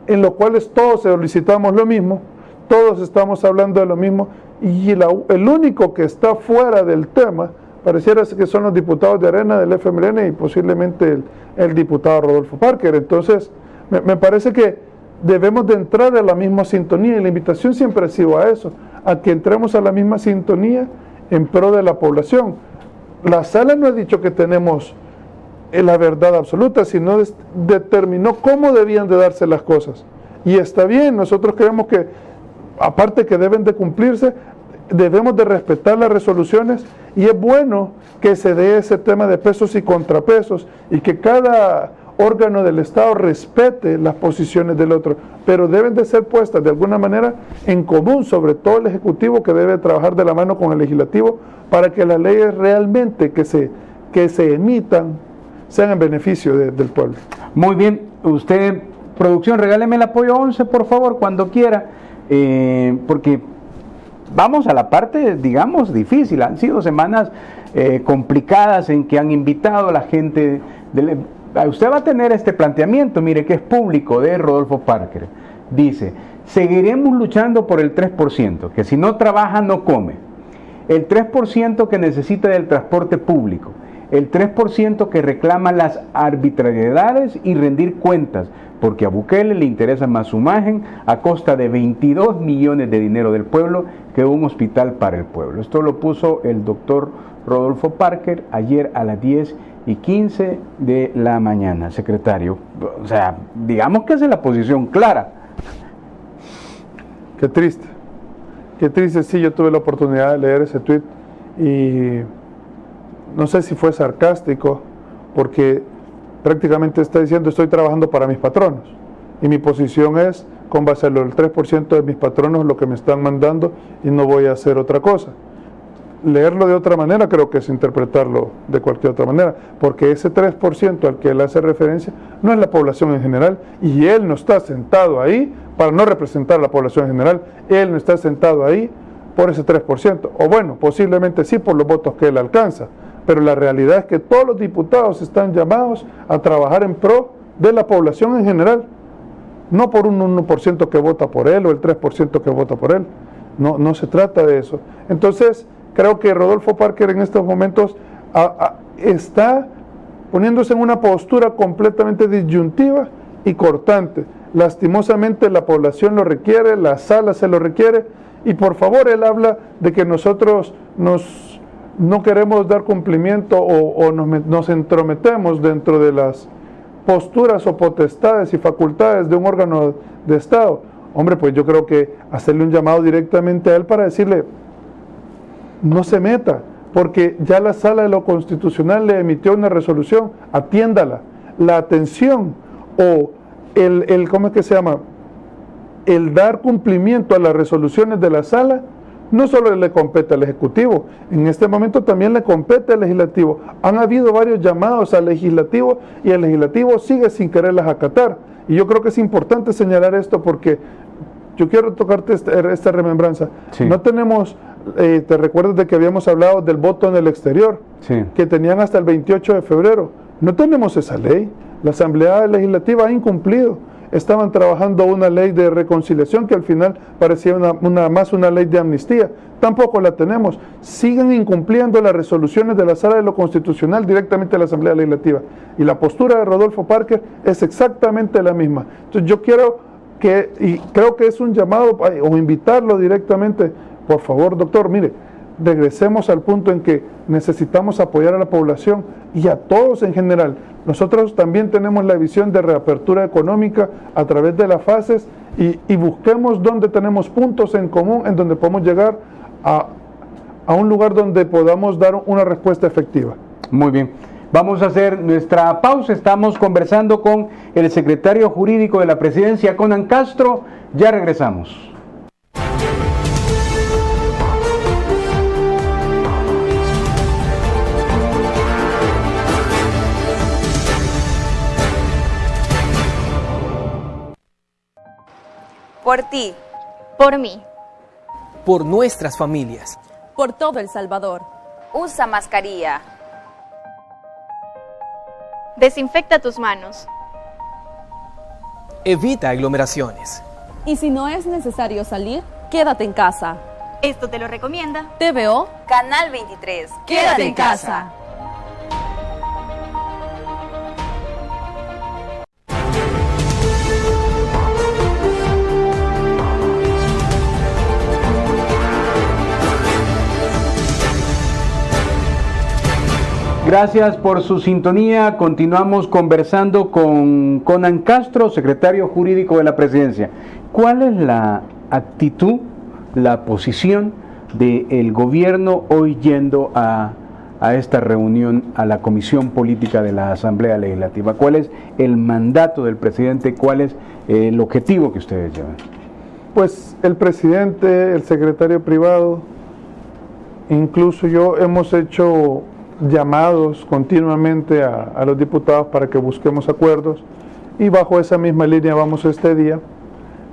en los cuales todos solicitamos lo mismo, todos estamos hablando de lo mismo, y el único que está fuera del tema pareciera que son los diputados de Arena, del FMLN y posiblemente el diputado Rodolfo Parker. Entonces me parece que debemos de entrar a la misma sintonía, y la invitación siempre ha sido a eso, a que entremos a la misma sintonía en pro de la población. La sala no ha dicho que tenemos la verdad absoluta, sino determinó cómo debían de darse las cosas. Y está bien, nosotros creemos que, aparte que deben de cumplirse, debemos de respetar las resoluciones, y es bueno que se dé ese tema de pesos y contrapesos, y que cada órgano del Estado respete las posiciones del otro, pero deben de ser puestas de alguna manera en común, sobre todo el Ejecutivo, que debe trabajar de la mano con el Legislativo para que las leyes realmente que se emitan sean en beneficio del pueblo. Muy bien, usted, producción, regáleme el apoyo 11, por favor, cuando quiera, porque vamos a la parte, digamos, difícil. Han sido semanas complicadas en que han invitado a la gente. Usted va a tener este planteamiento, mire, que es público, de Rodolfo Parker. Dice, seguiremos luchando por el 3%, que si no trabaja no come. El 3% que necesita del transporte público. El 3% que reclama las arbitrariedades y rendir cuentas, porque a Bukele le interesa más su imagen a costa de 22 millones de dinero del pueblo que un hospital para el pueblo. Esto lo puso el doctor Rodolfo Parker ayer a las 10:15 de la mañana, secretario. O sea, digamos que esa es la posición clara. Qué triste, sí, yo tuve la oportunidad de leer ese tuit y no sé si fue sarcástico, porque prácticamente está diciendo estoy trabajando para mis patronos y mi posición es con base a lo del 3% de mis patronos lo que me están mandando y no voy a hacer otra cosa. Leerlo de otra manera creo que es interpretarlo de cualquier otra manera, porque ese 3% al que él hace referencia no es la población en general y él no está sentado ahí para no representar a la población en general, él no está sentado ahí por ese 3%, o bueno, posiblemente sí por los votos que él alcanza, pero la realidad es que todos los diputados están llamados a trabajar en pro de la población en general, no por un 1% que vota por él o el 3% que vota por él, no se trata de eso. Entonces, creo que Rodolfo Parker en estos momentos está poniéndose en una postura completamente disyuntiva y cortante. Lastimosamente la población lo requiere, la sala se lo requiere, y por favor él habla de que nosotros no queremos dar cumplimiento o nos entrometemos dentro de las posturas o potestades y facultades de un órgano de Estado. Hombre, pues yo creo que hacerle un llamado directamente a él para decirle, no se meta, porque ya la Sala de lo Constitucional le emitió una resolución, atiéndala. La atención o ¿cómo es que se llama? El dar cumplimiento a las resoluciones de la Sala no solo le compete al Ejecutivo, en este momento también le compete al Legislativo. Han habido varios llamados al Legislativo y el Legislativo sigue sin quererlas acatar. Y yo creo que es importante señalar esto porque yo quiero tocarte esta remembranza. Sí. No tenemos, te recuerdas de que habíamos hablado del voto en el exterior, sí, que tenían hasta el 28 de febrero. No tenemos esa ley. La Asamblea Legislativa ha incumplido. Estaban trabajando una ley de reconciliación que al final parecía más una ley de amnistía. Tampoco la tenemos. Siguen incumpliendo las resoluciones de la Sala de lo Constitucional directamente a la Asamblea Legislativa. Y la postura de Rodolfo Parker es exactamente la misma. Entonces yo quiero y creo que es un llamado o invitarlo directamente. Por favor, doctor, mire, regresemos al punto en que necesitamos apoyar a la población y a todos en general. Nosotros también tenemos la visión de reapertura económica a través de las fases y busquemos donde tenemos puntos en común en donde podemos llegar a un lugar donde podamos dar una respuesta efectiva. Muy bien. Vamos a hacer nuestra pausa. Estamos conversando con el secretario jurídico de la Presidencia, Conan Castro. Ya regresamos. Por ti. Por mí. Por nuestras familias. Por todo El Salvador. Usa mascarilla. Desinfecta tus manos. Evita aglomeraciones. Y si no es necesario salir, quédate en casa. Esto te lo recomienda TVO Canal 23. Quédate en casa. Gracias por su sintonía. Continuamos conversando con Conan Castro, secretario jurídico de la Presidencia. ¿Cuál es la actitud, la posición del gobierno hoy yendo a a esta reunión, a la Comisión Política de la Asamblea Legislativa? ¿Cuál es el mandato del presidente? ¿Cuál es el objetivo que ustedes llevan? Pues el presidente, el secretario privado, incluso yo hemos hecho llamados continuamente a los diputados para que busquemos acuerdos, y bajo esa misma línea vamos este día.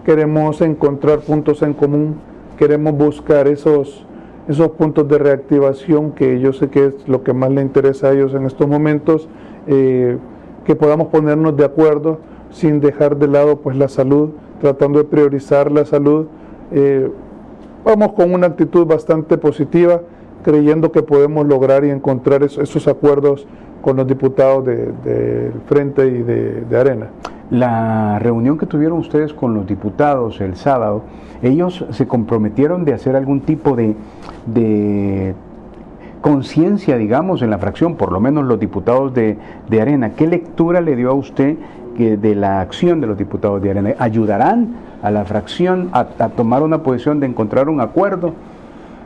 Queremos encontrar puntos en común, queremos buscar esos puntos de reactivación que yo sé que es lo que más le interesa a ellos en estos momentos, que podamos ponernos de acuerdo sin dejar de lado pues la salud, tratando de priorizar la salud. Vamos con una actitud bastante positiva, creyendo que podemos lograr y encontrar esos acuerdos con los diputados del Frente y de Arena. La reunión que tuvieron ustedes con los diputados el sábado, ellos se comprometieron de hacer algún tipo de conciencia, digamos, en la fracción, por lo menos los diputados de Arena. ¿Qué lectura le dio a usted de la acción de los diputados de Arena? ¿Ayudarán a la fracción a tomar una posición de encontrar un acuerdo?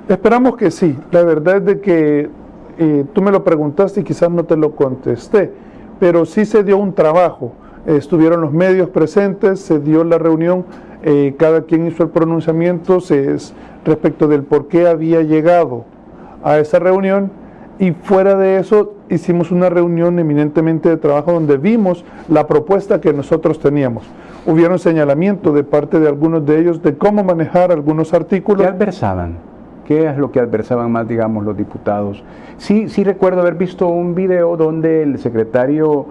Esperamos que sí. La verdad es de que tú me lo preguntaste y quizás no te lo contesté, pero sí se dio un trabajo. Estuvieron los medios presentes, se dio la reunión, cada quien hizo el pronunciamiento respecto del por qué había llegado a esa reunión, y fuera de eso hicimos una reunión eminentemente de trabajo donde vimos la propuesta que nosotros teníamos. Hubieron señalamiento de parte de algunos de ellos de cómo manejar algunos artículos. ¿Qué adversaban? ¿Qué es lo que adversaban más, digamos, los diputados? Sí recuerdo haber visto un video donde el secretario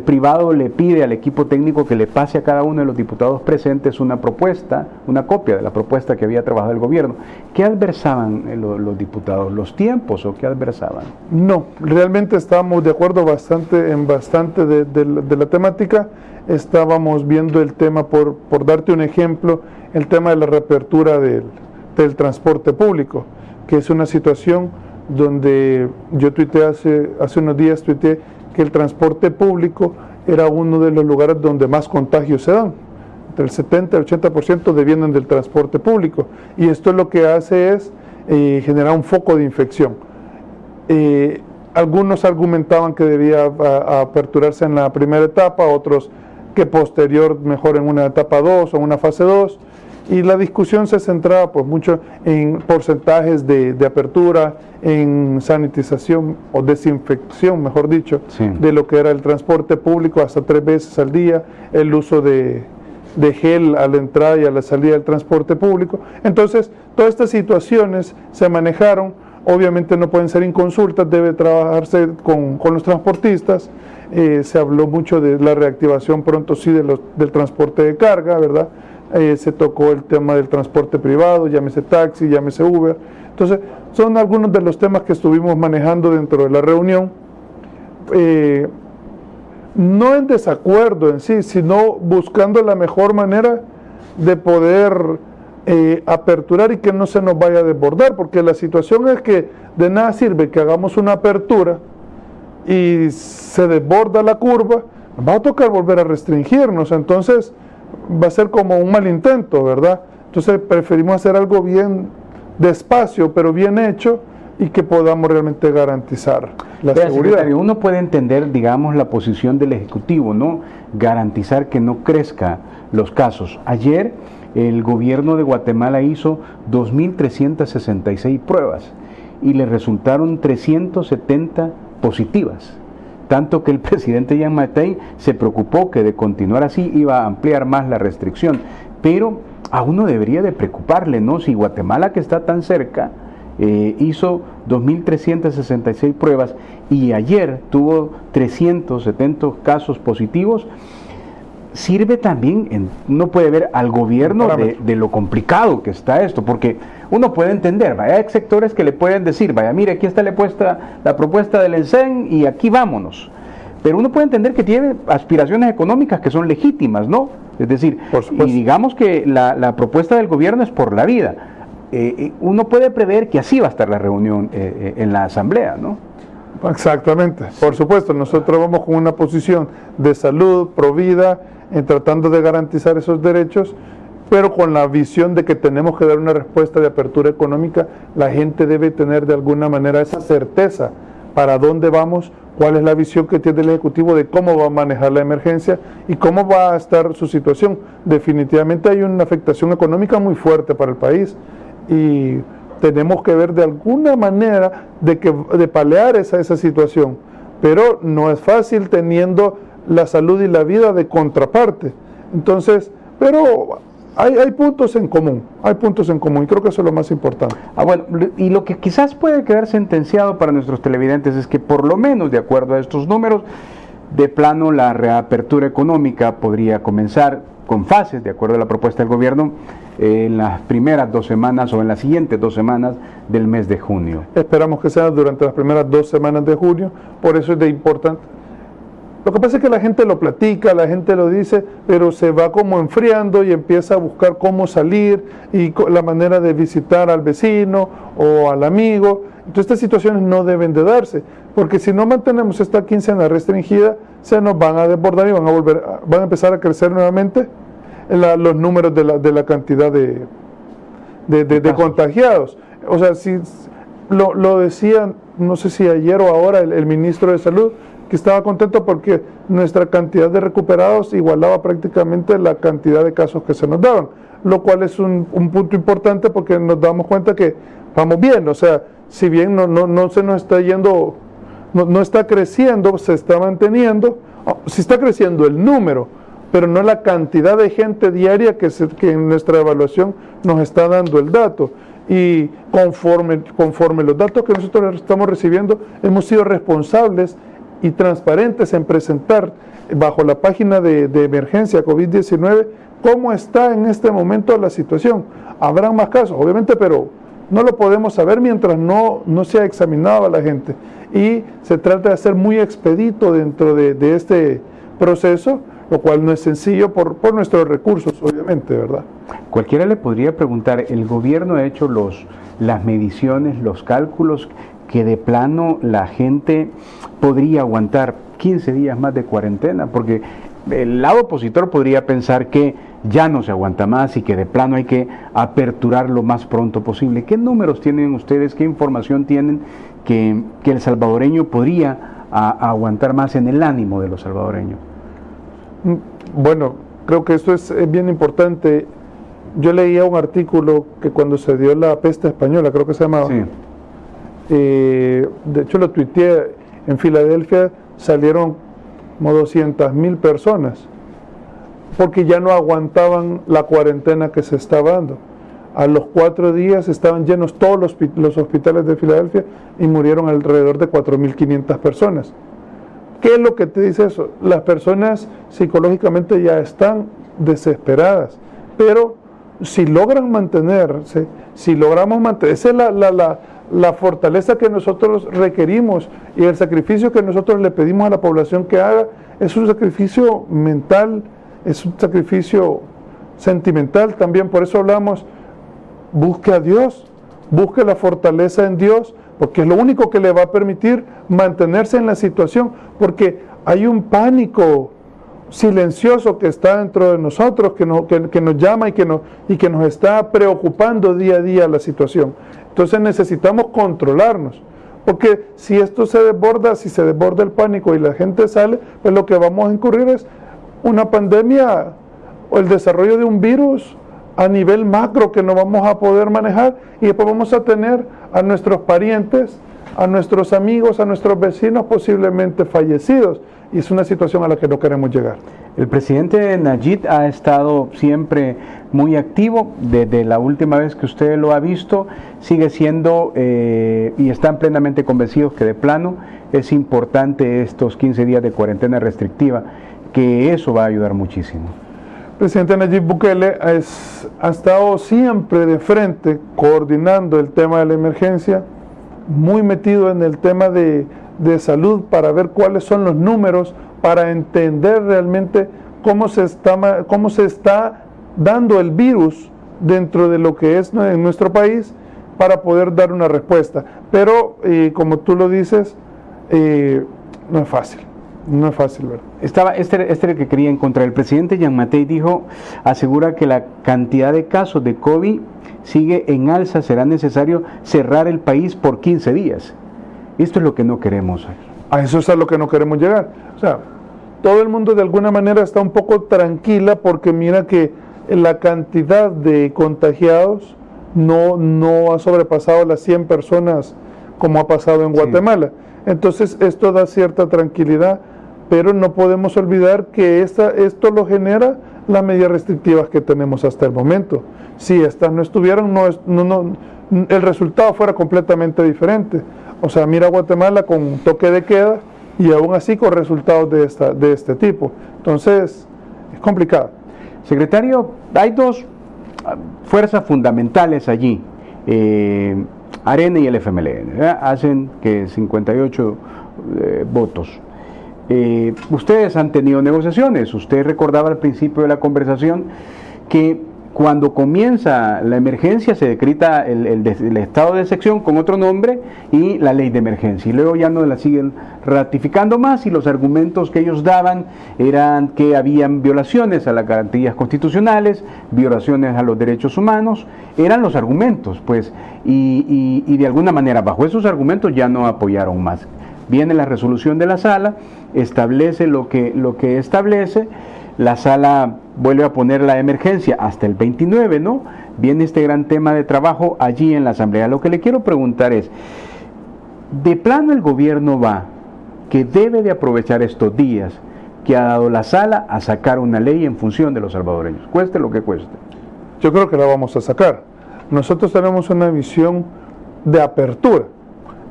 privado le pide al equipo técnico que le pase a cada uno de los diputados presentes una propuesta, una copia de la propuesta que había trabajado el gobierno. ¿Qué adversaban los diputados? ¿Los tiempos o qué adversaban? No, realmente estábamos de acuerdo en bastante de la temática. Estábamos viendo el tema, por darte un ejemplo, el tema de la reapertura del transporte público, que es una situación donde yo tuiteé hace unos días, que el transporte público era uno de los lugares donde más contagios se dan. Entre el 70 y el 80% devienen del transporte público, y esto lo que hace es generar un foco de infección. Algunos argumentaban que debía aperturarse en la primera etapa, otros que posterior mejor en una etapa 2 o una fase 2, y la discusión se centraba pues mucho en porcentajes de apertura, en sanitización o desinfección, mejor dicho, sí, de lo que era el transporte público, hasta 3 veces al día, el uso de gel a la entrada y a la salida del transporte público. Entonces, todas estas situaciones se manejaron, obviamente no pueden ser inconsultas, debe trabajarse con los transportistas. Se habló mucho de la reactivación pronto sí del transporte de carga, ¿verdad? Se tocó el tema del transporte privado, llámese taxi, llámese Uber. Entonces, son algunos de los temas que estuvimos manejando dentro de la reunión, no en desacuerdo en sí, sino buscando la mejor manera de poder aperturar y que no se nos vaya a desbordar, porque la situación es que de nada sirve que hagamos una apertura y se desborda la curva, va a tocar volver a restringirnos, entonces va a ser como un mal intento, ¿verdad? Entonces preferimos hacer algo bien despacio, pero bien hecho, y que podamos realmente garantizar la seguridad. Secretario, uno puede entender, digamos, la posición del Ejecutivo, ¿no? Garantizar que no crezca los casos. Ayer el gobierno de Guatemala hizo 2.366 pruebas y le resultaron 370 positivas. Tanto que el presidente Jean Matei se preocupó que de continuar así iba a ampliar más la restricción. Pero a uno debería de preocuparle, ¿no? Si Guatemala, que está tan cerca, hizo 2.366 pruebas y ayer tuvo 370 casos positivos, sirve también, uno puede ver al gobierno de lo complicado que está esto, porque uno puede entender, vaya, hay sectores que le pueden decir, vaya, mire, aquí está la propuesta del ENSEN y aquí vámonos, pero uno puede entender que tiene aspiraciones económicas que son legítimas, ¿no? Es decir, y digamos que la propuesta del gobierno es por la vida. Uno puede prever que así va a estar la reunión en la asamblea, ¿no? Exactamente, por supuesto, nosotros vamos con una posición de salud, pro vida, tratando de garantizar esos derechos, pero con la visión de que tenemos que dar una respuesta de apertura económica. La gente debe tener de alguna manera esa certeza para dónde vamos, cuál es la visión que tiene el Ejecutivo de cómo va a manejar la emergencia y cómo va a estar su situación. Definitivamente hay una afectación económica muy fuerte para el país y tenemos que ver de alguna manera de paliar esa situación, pero no es fácil teniendo la salud y la vida de contraparte. Entonces, pero hay puntos en común, y creo que eso es lo más importante. Bueno, y lo que quizás puede quedar sentenciado para nuestros televidentes es que por lo menos de acuerdo a estos números, de plano la reapertura económica podría comenzar con fases, de acuerdo a la propuesta del gobierno, en las primeras 2 semanas o en las siguientes 2 semanas del mes de junio. Esperamos que sea durante las primeras 2 semanas de junio, por eso es de importante. Lo que pasa es que la gente lo platica, la gente lo dice, pero se va como enfriando y empieza a buscar cómo salir y la manera de visitar al vecino o al amigo. Entonces estas situaciones no deben de darse, porque si no mantenemos esta quincena restringida, se nos van a desbordar y van a empezar a crecer nuevamente los números de la cantidad de contagiados. O sea, si lo decía, no sé si ayer o ahora el ministro de Salud, que estaba contento porque nuestra cantidad de recuperados igualaba prácticamente la cantidad de casos que se nos daban, lo cual es un punto importante porque nos damos cuenta que vamos bien, o sea, si bien no se nos está yendo, no está creciendo, se está manteniendo, sí está creciendo el número, pero no la cantidad de gente diaria que en nuestra evaluación nos está dando el dato. Y conforme los datos que nosotros estamos recibiendo, hemos sido responsables y transparentes en presentar bajo la página de emergencia COVID-19 cómo está en este momento la situación. Habrán más casos, obviamente, pero no lo podemos saber mientras no se ha examinado a la gente. Y se trata de ser muy expedito dentro de este proceso, lo cual no es sencillo por nuestros recursos, obviamente, ¿verdad? Cualquiera le podría preguntar, ¿el gobierno ha hecho las mediciones, los cálculos que de plano la gente podría aguantar 15 días más de cuarentena? Porque el lado opositor podría pensar que ya no se aguanta más y que de plano hay que aperturar lo más pronto posible. ¿Qué números tienen ustedes, qué información tienen que el salvadoreño podría aguantar más en el ánimo de los salvadoreños? Bueno, creo que esto es bien importante. Yo leía un artículo que cuando se dio la peste española, creo que se llamaba, sí. De hecho lo tuiteé, en Filadelfia salieron como 200,000 personas porque ya no aguantaban la cuarentena que se estaba dando. A los 4 días estaban llenos todos los hospitales de Filadelfia y murieron alrededor de 4.500 personas. ¿Qué es lo que te dice eso? Las personas psicológicamente ya están desesperadas, pero si logran mantenerse, si logramos mantener, esa es la fortaleza que nosotros requerimos y el sacrificio que nosotros le pedimos a la población que haga, es un sacrificio mental, es un sacrificio sentimental también. Por eso hablamos, busque a Dios, busque la fortaleza en Dios, porque es lo único que le va a permitir mantenerse en la situación, porque hay un pánico silencioso que está dentro de nosotros, que nos llama y que nos está preocupando día a día la situación. Entonces necesitamos controlarnos, porque si esto se desborda, si se desborda el pánico y la gente sale, pues lo que vamos a incurrir es una pandemia o el desarrollo de un virus a nivel macro que no vamos a poder manejar, y después vamos a tener a nuestros parientes, a nuestros amigos, a nuestros vecinos posiblemente fallecidos, y es una situación a la que no queremos llegar. El presidente Nayib ha estado siempre muy activo, desde la última vez que usted lo ha visto, sigue siendo y están plenamente convencidos que de plano es importante estos 15 días de cuarentena restrictiva, que eso va a ayudar muchísimo. El presidente Nayib Bukele ha estado siempre de frente coordinando el tema de la emergencia, muy metido en el tema de salud para ver cuáles son los números, para entender realmente cómo se está dando el virus dentro de lo que es en nuestro país, para poder dar una respuesta. Pero como tú lo dices, no es fácil. No es fácil, ¿verdad? Este era el que quería encontrar. El presidente Jean Matei asegura que la cantidad de casos de COVID sigue en alza, será necesario cerrar el país por 15 días. Esto es lo que no queremos. A eso es a lo que no queremos llegar. O sea, todo el mundo de alguna manera está un poco tranquila porque mira que la cantidad de contagiados no ha sobrepasado las 100 personas como ha pasado en Guatemala. Entonces esto da cierta tranquilidad, pero no podemos olvidar que esto lo genera las medidas restrictivas que tenemos hasta el momento. Si estas no estuvieran, el resultado fuera completamente diferente. O sea, mira Guatemala con toque de queda y aún así con resultados de este tipo. Entonces, es complicado. Secretario, hay dos fuerzas fundamentales allí, Arena y el FMLN, ¿verdad? Hacen que 58 votos. Ustedes han tenido negociaciones. Usted recordaba al principio de la conversación que cuando comienza la emergencia se decreta el estado de excepción con otro nombre y la ley de emergencia, y luego ya no la siguen ratificando más, y los argumentos que ellos daban eran que habían violaciones a las garantías constitucionales, violaciones a los derechos humanos, eran los argumentos, pues, y de alguna manera bajo esos argumentos ya no apoyaron más. Viene la resolución de la sala, establece lo que establece. La sala vuelve a poner la emergencia hasta el 29, ¿no? Viene este gran tema de trabajo allí en la Asamblea. Lo que le quiero preguntar es, de plano el gobierno va, que debe de aprovechar estos días que ha dado la sala a sacar una ley en función de los salvadoreños, cueste lo que cueste. Yo creo que la vamos a sacar. Nosotros tenemos una visión de apertura,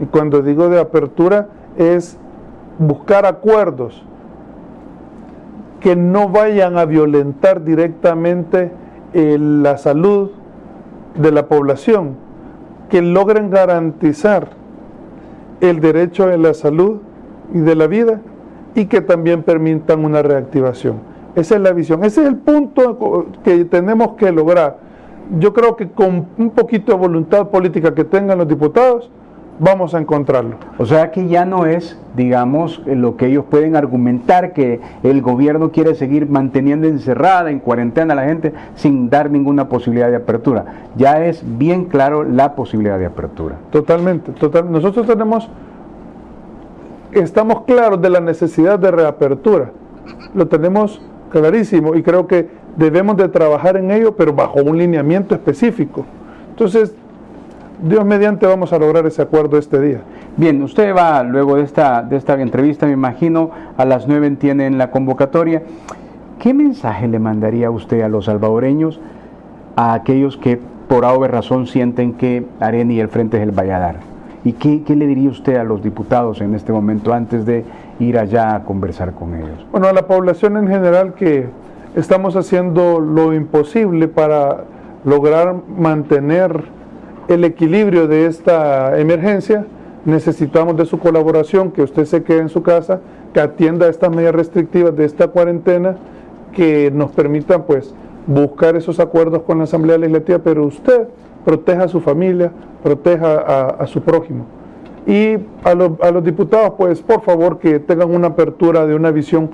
y cuando digo de apertura es buscar acuerdos que no vayan a violentar directamente la salud de la población, que logren garantizar el derecho a la salud y de la vida, y que también permitan una reactivación. Esa es la visión, ese es el punto que tenemos que lograr. Yo creo que con un poquito de voluntad política que tengan los diputados, vamos a encontrarlo. O sea que ya no es, digamos, lo que ellos pueden argumentar, que el gobierno quiere seguir manteniendo encerrada, en cuarentena a la gente sin dar ninguna posibilidad de apertura. Ya es bien claro la posibilidad de apertura. Totalmente. Nosotros estamos claros de la necesidad de reapertura. Lo tenemos clarísimo y creo que debemos de trabajar en ello, pero bajo un lineamiento específico. Entonces, Dios mediante vamos a lograr ese acuerdo este día. Bien, usted va luego de esta entrevista, me imagino, a las 9 tienen la convocatoria. ¿Qué mensaje le mandaría usted a los salvadoreños, a aquellos que por alguna razón sienten que Arena y el Frente es el Valladar? ¿Y qué le diría usted a los diputados en este momento antes de ir allá a conversar con ellos? Bueno, a la población en general, que estamos haciendo lo imposible para lograr mantener el equilibrio de esta emergencia. Necesitamos de su colaboración, que usted se quede en su casa, que atienda estas medidas restrictivas de esta cuarentena, que nos permitan pues buscar esos acuerdos con la Asamblea Legislativa, pero usted proteja a su familia, proteja a su prójimo. Y a los diputados, pues por favor que tengan una apertura de una visión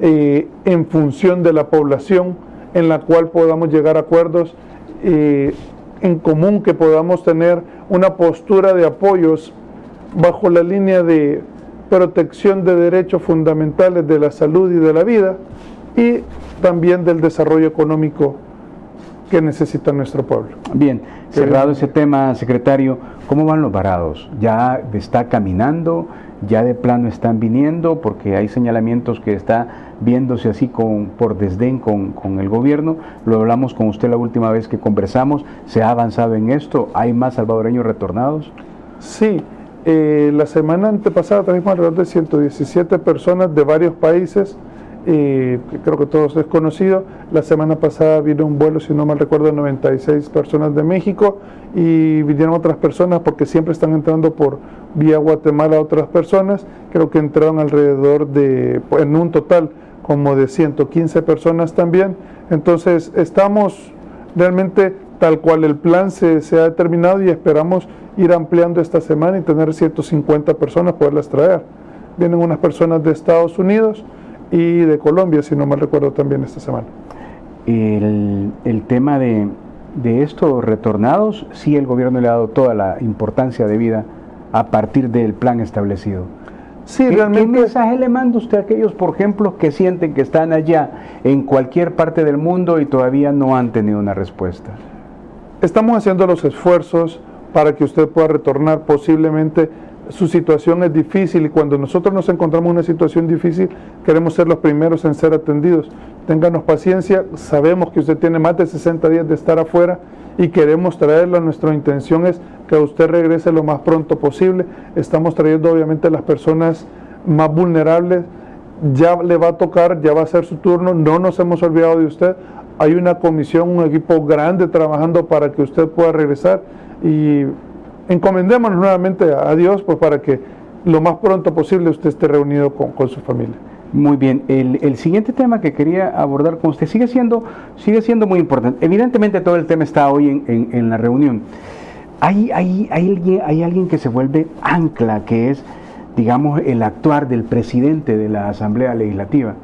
en función de la población, en la cual podamos llegar a acuerdos en común, que podamos tener una postura de apoyos bajo la línea de protección de derechos fundamentales de la salud y de la vida, y también del desarrollo económico que necesita nuestro pueblo. Bien, cerrado ese tema, secretario, ¿cómo van los varados? ¿Ya está caminando? ¿Ya de plano están viniendo? Porque hay señalamientos que está viéndose así por desdén con el gobierno. Lo hablamos con usted la última vez que conversamos. ¿Se ha avanzado en esto? ¿Hay más salvadoreños retornados? Sí, la semana antepasada trajimos alrededor de 117 personas de varios países, creo que todos es conocido. La semana pasada vino un vuelo, si no mal recuerdo, de 96 personas de México, y vinieron otras personas porque siempre están entrando por vía Guatemala otras personas. Creo que entraron alrededor en un total como de 115 personas también. Entonces estamos realmente tal cual el plan se ha determinado, y esperamos ir ampliando esta semana y tener 150 personas, poderlas traer. Vienen unas personas de Estados Unidos y de Colombia, si no mal recuerdo, también esta semana. El tema de estos retornados, sí, el gobierno le ha dado toda la importancia debida a partir del plan establecido. Sí, ¿Qué realmente. mensaje le manda usted a aquellos, por ejemplo, que sienten que están allá en cualquier parte del mundo y todavía no han tenido una respuesta? Estamos haciendo los esfuerzos para que usted pueda retornar. Posiblemente su situación es difícil y cuando nosotros nos encontramos en una situación difícil queremos ser los primeros en ser atendidos. Ténganos paciencia, sabemos que usted tiene más de 60 días de estar afuera y queremos traerlo. Nuestra intención es que usted regrese lo más pronto posible. Estamos trayendo obviamente a las personas más vulnerables. Ya le va a tocar, ya va a ser su turno, no nos hemos olvidado de usted. Hay una comisión, un equipo grande trabajando para que usted pueda regresar y encomendémonos nuevamente a Dios pues, para que lo más pronto posible usted esté reunido con su familia. Muy bien, el siguiente tema que quería abordar con usted sigue siendo muy importante. Evidentemente todo el tema está hoy en la reunión. Hay alguien que se vuelve ancla, que es, digamos, el actuar del presidente de la Asamblea Legislativa.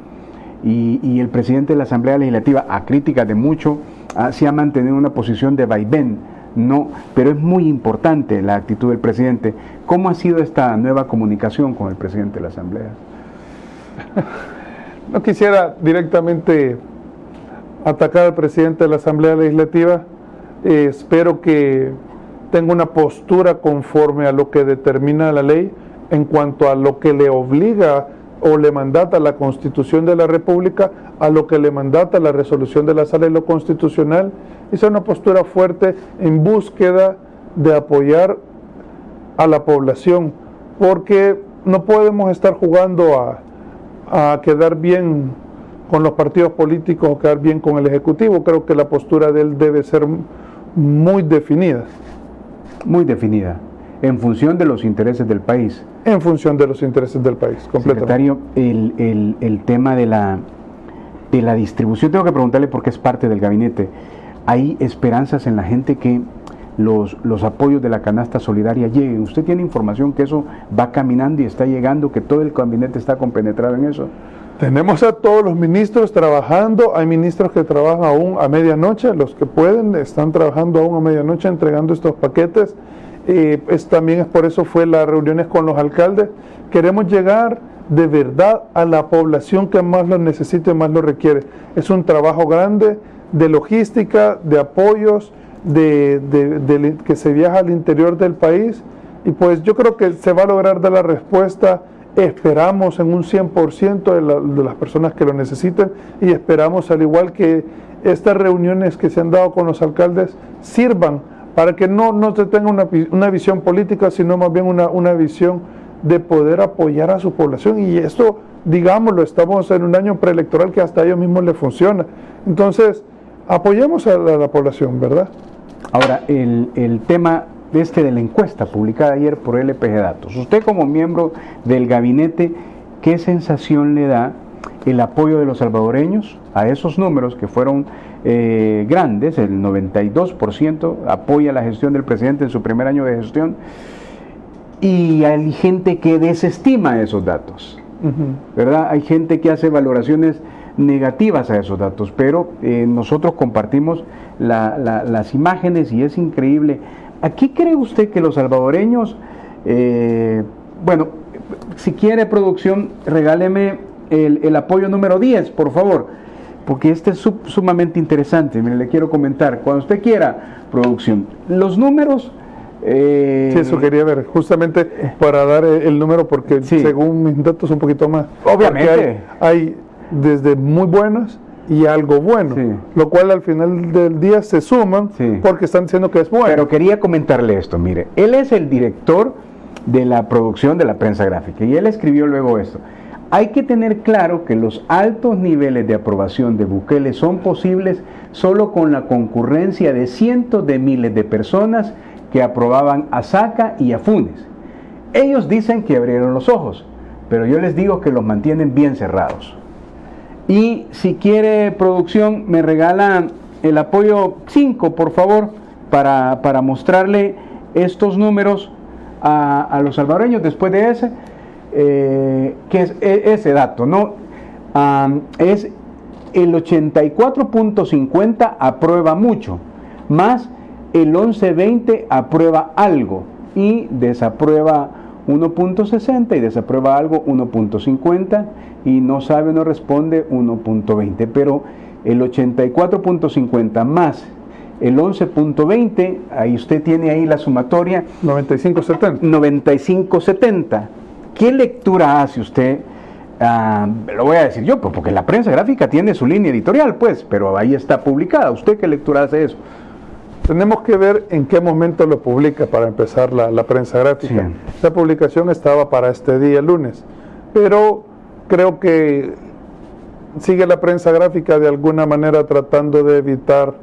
Y el presidente de la Asamblea Legislativa, a crítica de mucho, se ha mantenido una posición de vaivén, no, pero es muy importante la actitud del presidente. ¿Cómo ha sido esta nueva comunicación con el presidente de la Asamblea? No quisiera directamente atacar al presidente de la Asamblea Legislativa. Espero que tenga una postura conforme a lo que determina la ley en cuanto a lo que le obliga o le mandata la Constitución de la República, a lo que le mandata la resolución de la Sala de lo Constitucional, y sea una postura fuerte en búsqueda de apoyar a la población, porque no podemos estar jugando a quedar bien con los partidos políticos o quedar bien con el Ejecutivo. Creo que la postura de él debe ser muy definida. Muy definida, en función de los intereses del país. En función de los intereses del país, completamente. Secretario, el tema de la distribución, tengo que preguntarle porque es parte del gabinete. ¿Hay esperanzas en la gente que los apoyos de la canasta solidaria lleguen? ¿Usted tiene información que eso va caminando y está llegando, que todo el gabinete está compenetrado en eso? Tenemos a todos los ministros trabajando. Hay ministros que trabajan aún a medianoche, los que pueden están trabajando aún a medianoche entregando estos paquetes. También es por eso fue las reuniones con los alcaldes. Queremos llegar de verdad a la población que más lo necesita y más lo requiere. Es un trabajo grande de logística, de apoyos, que se viaja al interior del país, y pues yo creo que se va a lograr dar la respuesta. Esperamos en un 100% de las personas que lo necesiten, y esperamos, al igual que estas reuniones que se han dado con los alcaldes, sirvan para que no se tenga una visión política, sino más bien una visión de poder apoyar a su población. Y esto, digámoslo, estamos en un año preelectoral que hasta a ellos mismos les funciona. Entonces, apoyemos a la población, ¿verdad? Ahora, el tema de la encuesta publicada ayer por LPG Datos. Usted, como miembro del gabinete, ¿qué sensación le da el apoyo de los salvadoreños a esos números que fueron grandes? El 92% apoya la gestión del presidente en su primer año de gestión, y hay gente que desestima esos datos, ¿verdad? Hay gente que hace valoraciones negativas a esos datos, pero nosotros compartimos las imágenes y es increíble. ¿A qué cree usted que los salvadoreños, bueno, si quiere, producción, regáleme el apoyo número 10, por favor, porque este es sumamente interesante. Mire, le quiero comentar, cuando usted quiera, producción, los números... sí, eso quería ver, justamente para dar el número, porque sí, según mis datos un poquito más. Obviamente. Hay desde muy buenos y algo bueno, sí, lo cual al final del día se suman, sí, porque están diciendo que es bueno. Pero quería comentarle esto, mire, él es el director de la producción de la prensa gráfica y él escribió luego esto: hay que tener claro que los altos niveles de aprobación de Bukele son posibles solo con la concurrencia de cientos de miles de personas que aprobaban a Saca y a Funes. Ellos dicen que abrieron los ojos, pero yo les digo que los mantienen bien cerrados. Y si quiere, producción, me regalan el apoyo 5, por favor, para mostrarle estos números a los salvadoreños después de ese, que es ese dato, ¿no? Es el 84.50 aprueba mucho, más el 11-20 aprueba algo, y desaprueba 1.60 y desaprueba algo 1.50 y no sabe, no responde 1.20, pero el 84.50 más el 11.20, ahí usted tiene ahí la sumatoria 95.70. ¿Qué lectura hace usted? Lo voy a decir yo, pues, porque la prensa gráfica tiene su línea editorial, pues, pero ahí está publicada. ¿Usted qué lectura hace eso? Tenemos que ver en qué momento lo publica para empezar la prensa gráfica. Sí. La publicación estaba para este día, lunes, pero creo que sigue la prensa gráfica de alguna manera tratando de evitar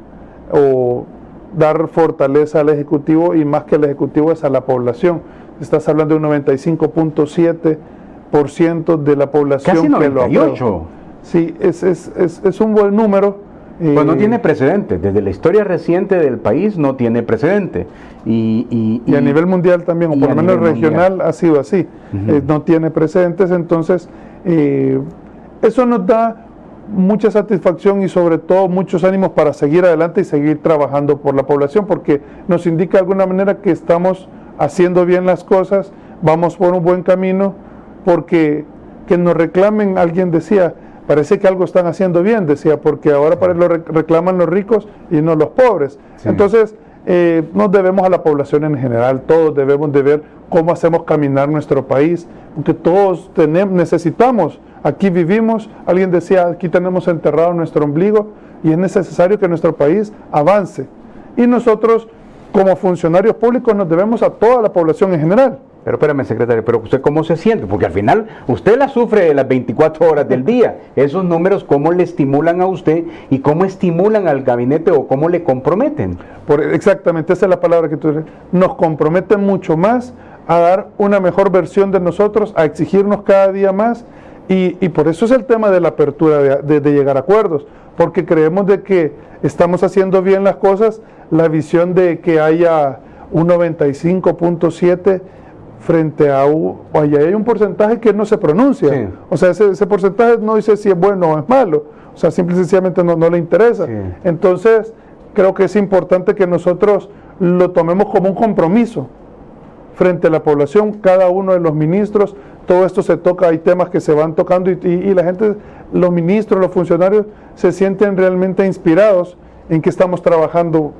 o dar fortaleza al Ejecutivo, y más que al Ejecutivo es a la población. Estás hablando de un 95.7% de la población. Casi 98%. Que lo aprueba. Sí, es un buen número. Pues no tiene precedente, desde la historia reciente del país no tiene precedente. Y a nivel mundial también, o por lo menos regional, mundial ha sido así. No tiene precedentes, entonces eso nos da mucha satisfacción y sobre todo muchos ánimos para seguir adelante y seguir trabajando por la población, porque nos indica de alguna manera que estamos haciendo bien las cosas, vamos por un buen camino, porque que nos reclamen, alguien decía, parece que algo están haciendo bien, decía, porque ahora lo reclaman los ricos y no los pobres. Sí. Entonces, nos debemos a la población en general, todos debemos de ver cómo hacemos caminar nuestro país, porque todos necesitamos, aquí vivimos, alguien decía, aquí tenemos enterrado nuestro ombligo y es necesario que nuestro país avance. Y nosotros, como funcionarios públicos, nos debemos a toda la población en general. Pero espérame, secretario, pero ¿usted cómo se siente? Porque al final usted la sufre las 24 horas del día. Esos números, ¿cómo le estimulan a usted y cómo estimulan al gabinete o cómo le comprometen? Exactamente, esa es la palabra que tú dices. Nos comprometen mucho más a dar una mejor versión de nosotros, a exigirnos cada día más, y por eso es el tema de la apertura, de llegar a acuerdos, porque creemos de que estamos haciendo bien las cosas, la visión de que haya un 95.7 frente a allá hay un porcentaje que no se pronuncia. Sí. O sea, ese porcentaje no dice si es bueno o es malo, o sea, simple y sencillamente no le interesa. Sí. Entonces, creo que es importante que nosotros lo tomemos como un compromiso frente a la población, cada uno de los ministros, todo esto se toca, hay temas que se van tocando y la gente, los ministros, los funcionarios se sienten realmente inspirados en que estamos trabajando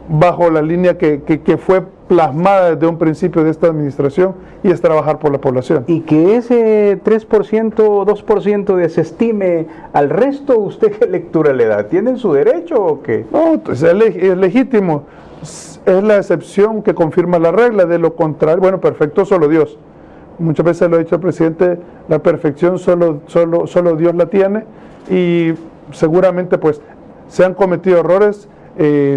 bajo la línea que fue plasmada desde un principio de esta administración, y es trabajar por la población. Y que ese 3% o 2% desestime al resto, ¿usted qué lectura le da? ¿Tienen su derecho o qué? No, pues es legítimo, es la excepción que confirma la regla, de lo contrario, bueno, perfecto solo Dios. Muchas veces lo ha dicho el presidente, la perfección solo Dios la tiene, y seguramente pues se han cometido errores,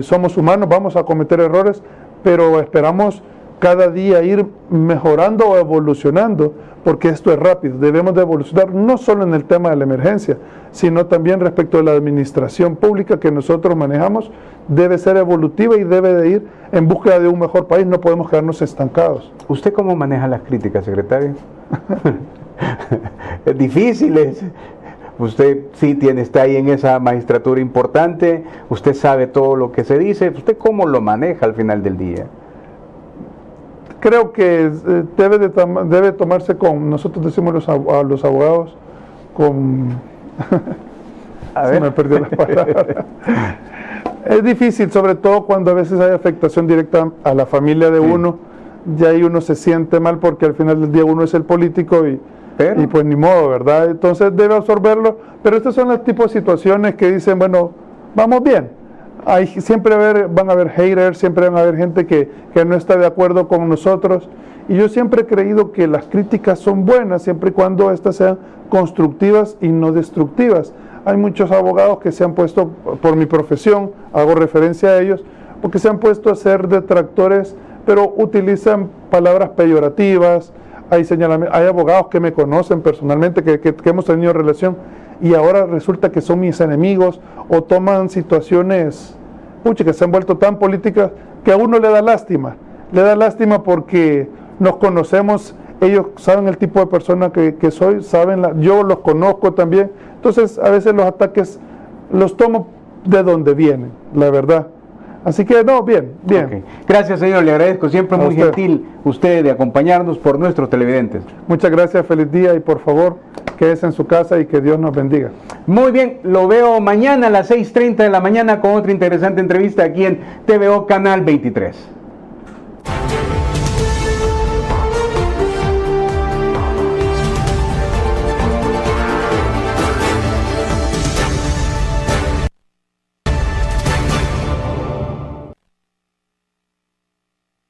somos humanos, vamos a cometer errores, pero esperamos cada día ir mejorando o evolucionando, porque esto es rápido, debemos de evolucionar no solo en el tema de la emergencia, sino también respecto de la administración pública que nosotros manejamos, debe ser evolutiva y debe de ir en búsqueda de un mejor país, no podemos quedarnos estancados. ¿Usted cómo maneja las críticas, secretario? Es difícil, usted sí está ahí en esa magistratura importante, usted sabe todo lo que se dice, ¿usted cómo lo maneja al final del día? Creo que debe tomarse con, nosotros decimos a los abogados, con... Se me perdió la palabra. Es difícil, sobre todo cuando a veces hay afectación directa a la familia de uno, ya ahí uno se siente mal porque al final del día uno es el político y pues ni modo, ¿verdad? Entonces debe absorberlo, pero estas son los tipos de situaciones que dicen, bueno, vamos bien. Siempre van a haber haters, siempre van a haber gente que no está de acuerdo con nosotros, y yo siempre he creído que las críticas son buenas siempre y cuando estas sean constructivas y no destructivas. Hay muchos abogados que se han puesto, por mi profesión, hago referencia a ellos, porque se han puesto a ser detractores, pero utilizan palabras peyorativas. Hay abogados que me conocen personalmente, que hemos tenido relación, y ahora resulta que son mis enemigos, o toman situaciones que se han vuelto tan políticas que a uno le da lástima porque nos conocemos, ellos saben el tipo de persona que soy, yo los conozco también, entonces a veces los ataques los tomo de donde vienen, la verdad. Así que no, bien. Okay. Gracias, señor, le agradezco, siempre muy gentil usted de acompañarnos por nuestros televidentes. Muchas gracias, feliz día y por favor, quédese en su casa y que Dios nos bendiga. Muy bien, lo veo mañana a las 6:30 de la mañana con otra interesante entrevista aquí en TVO Canal 23.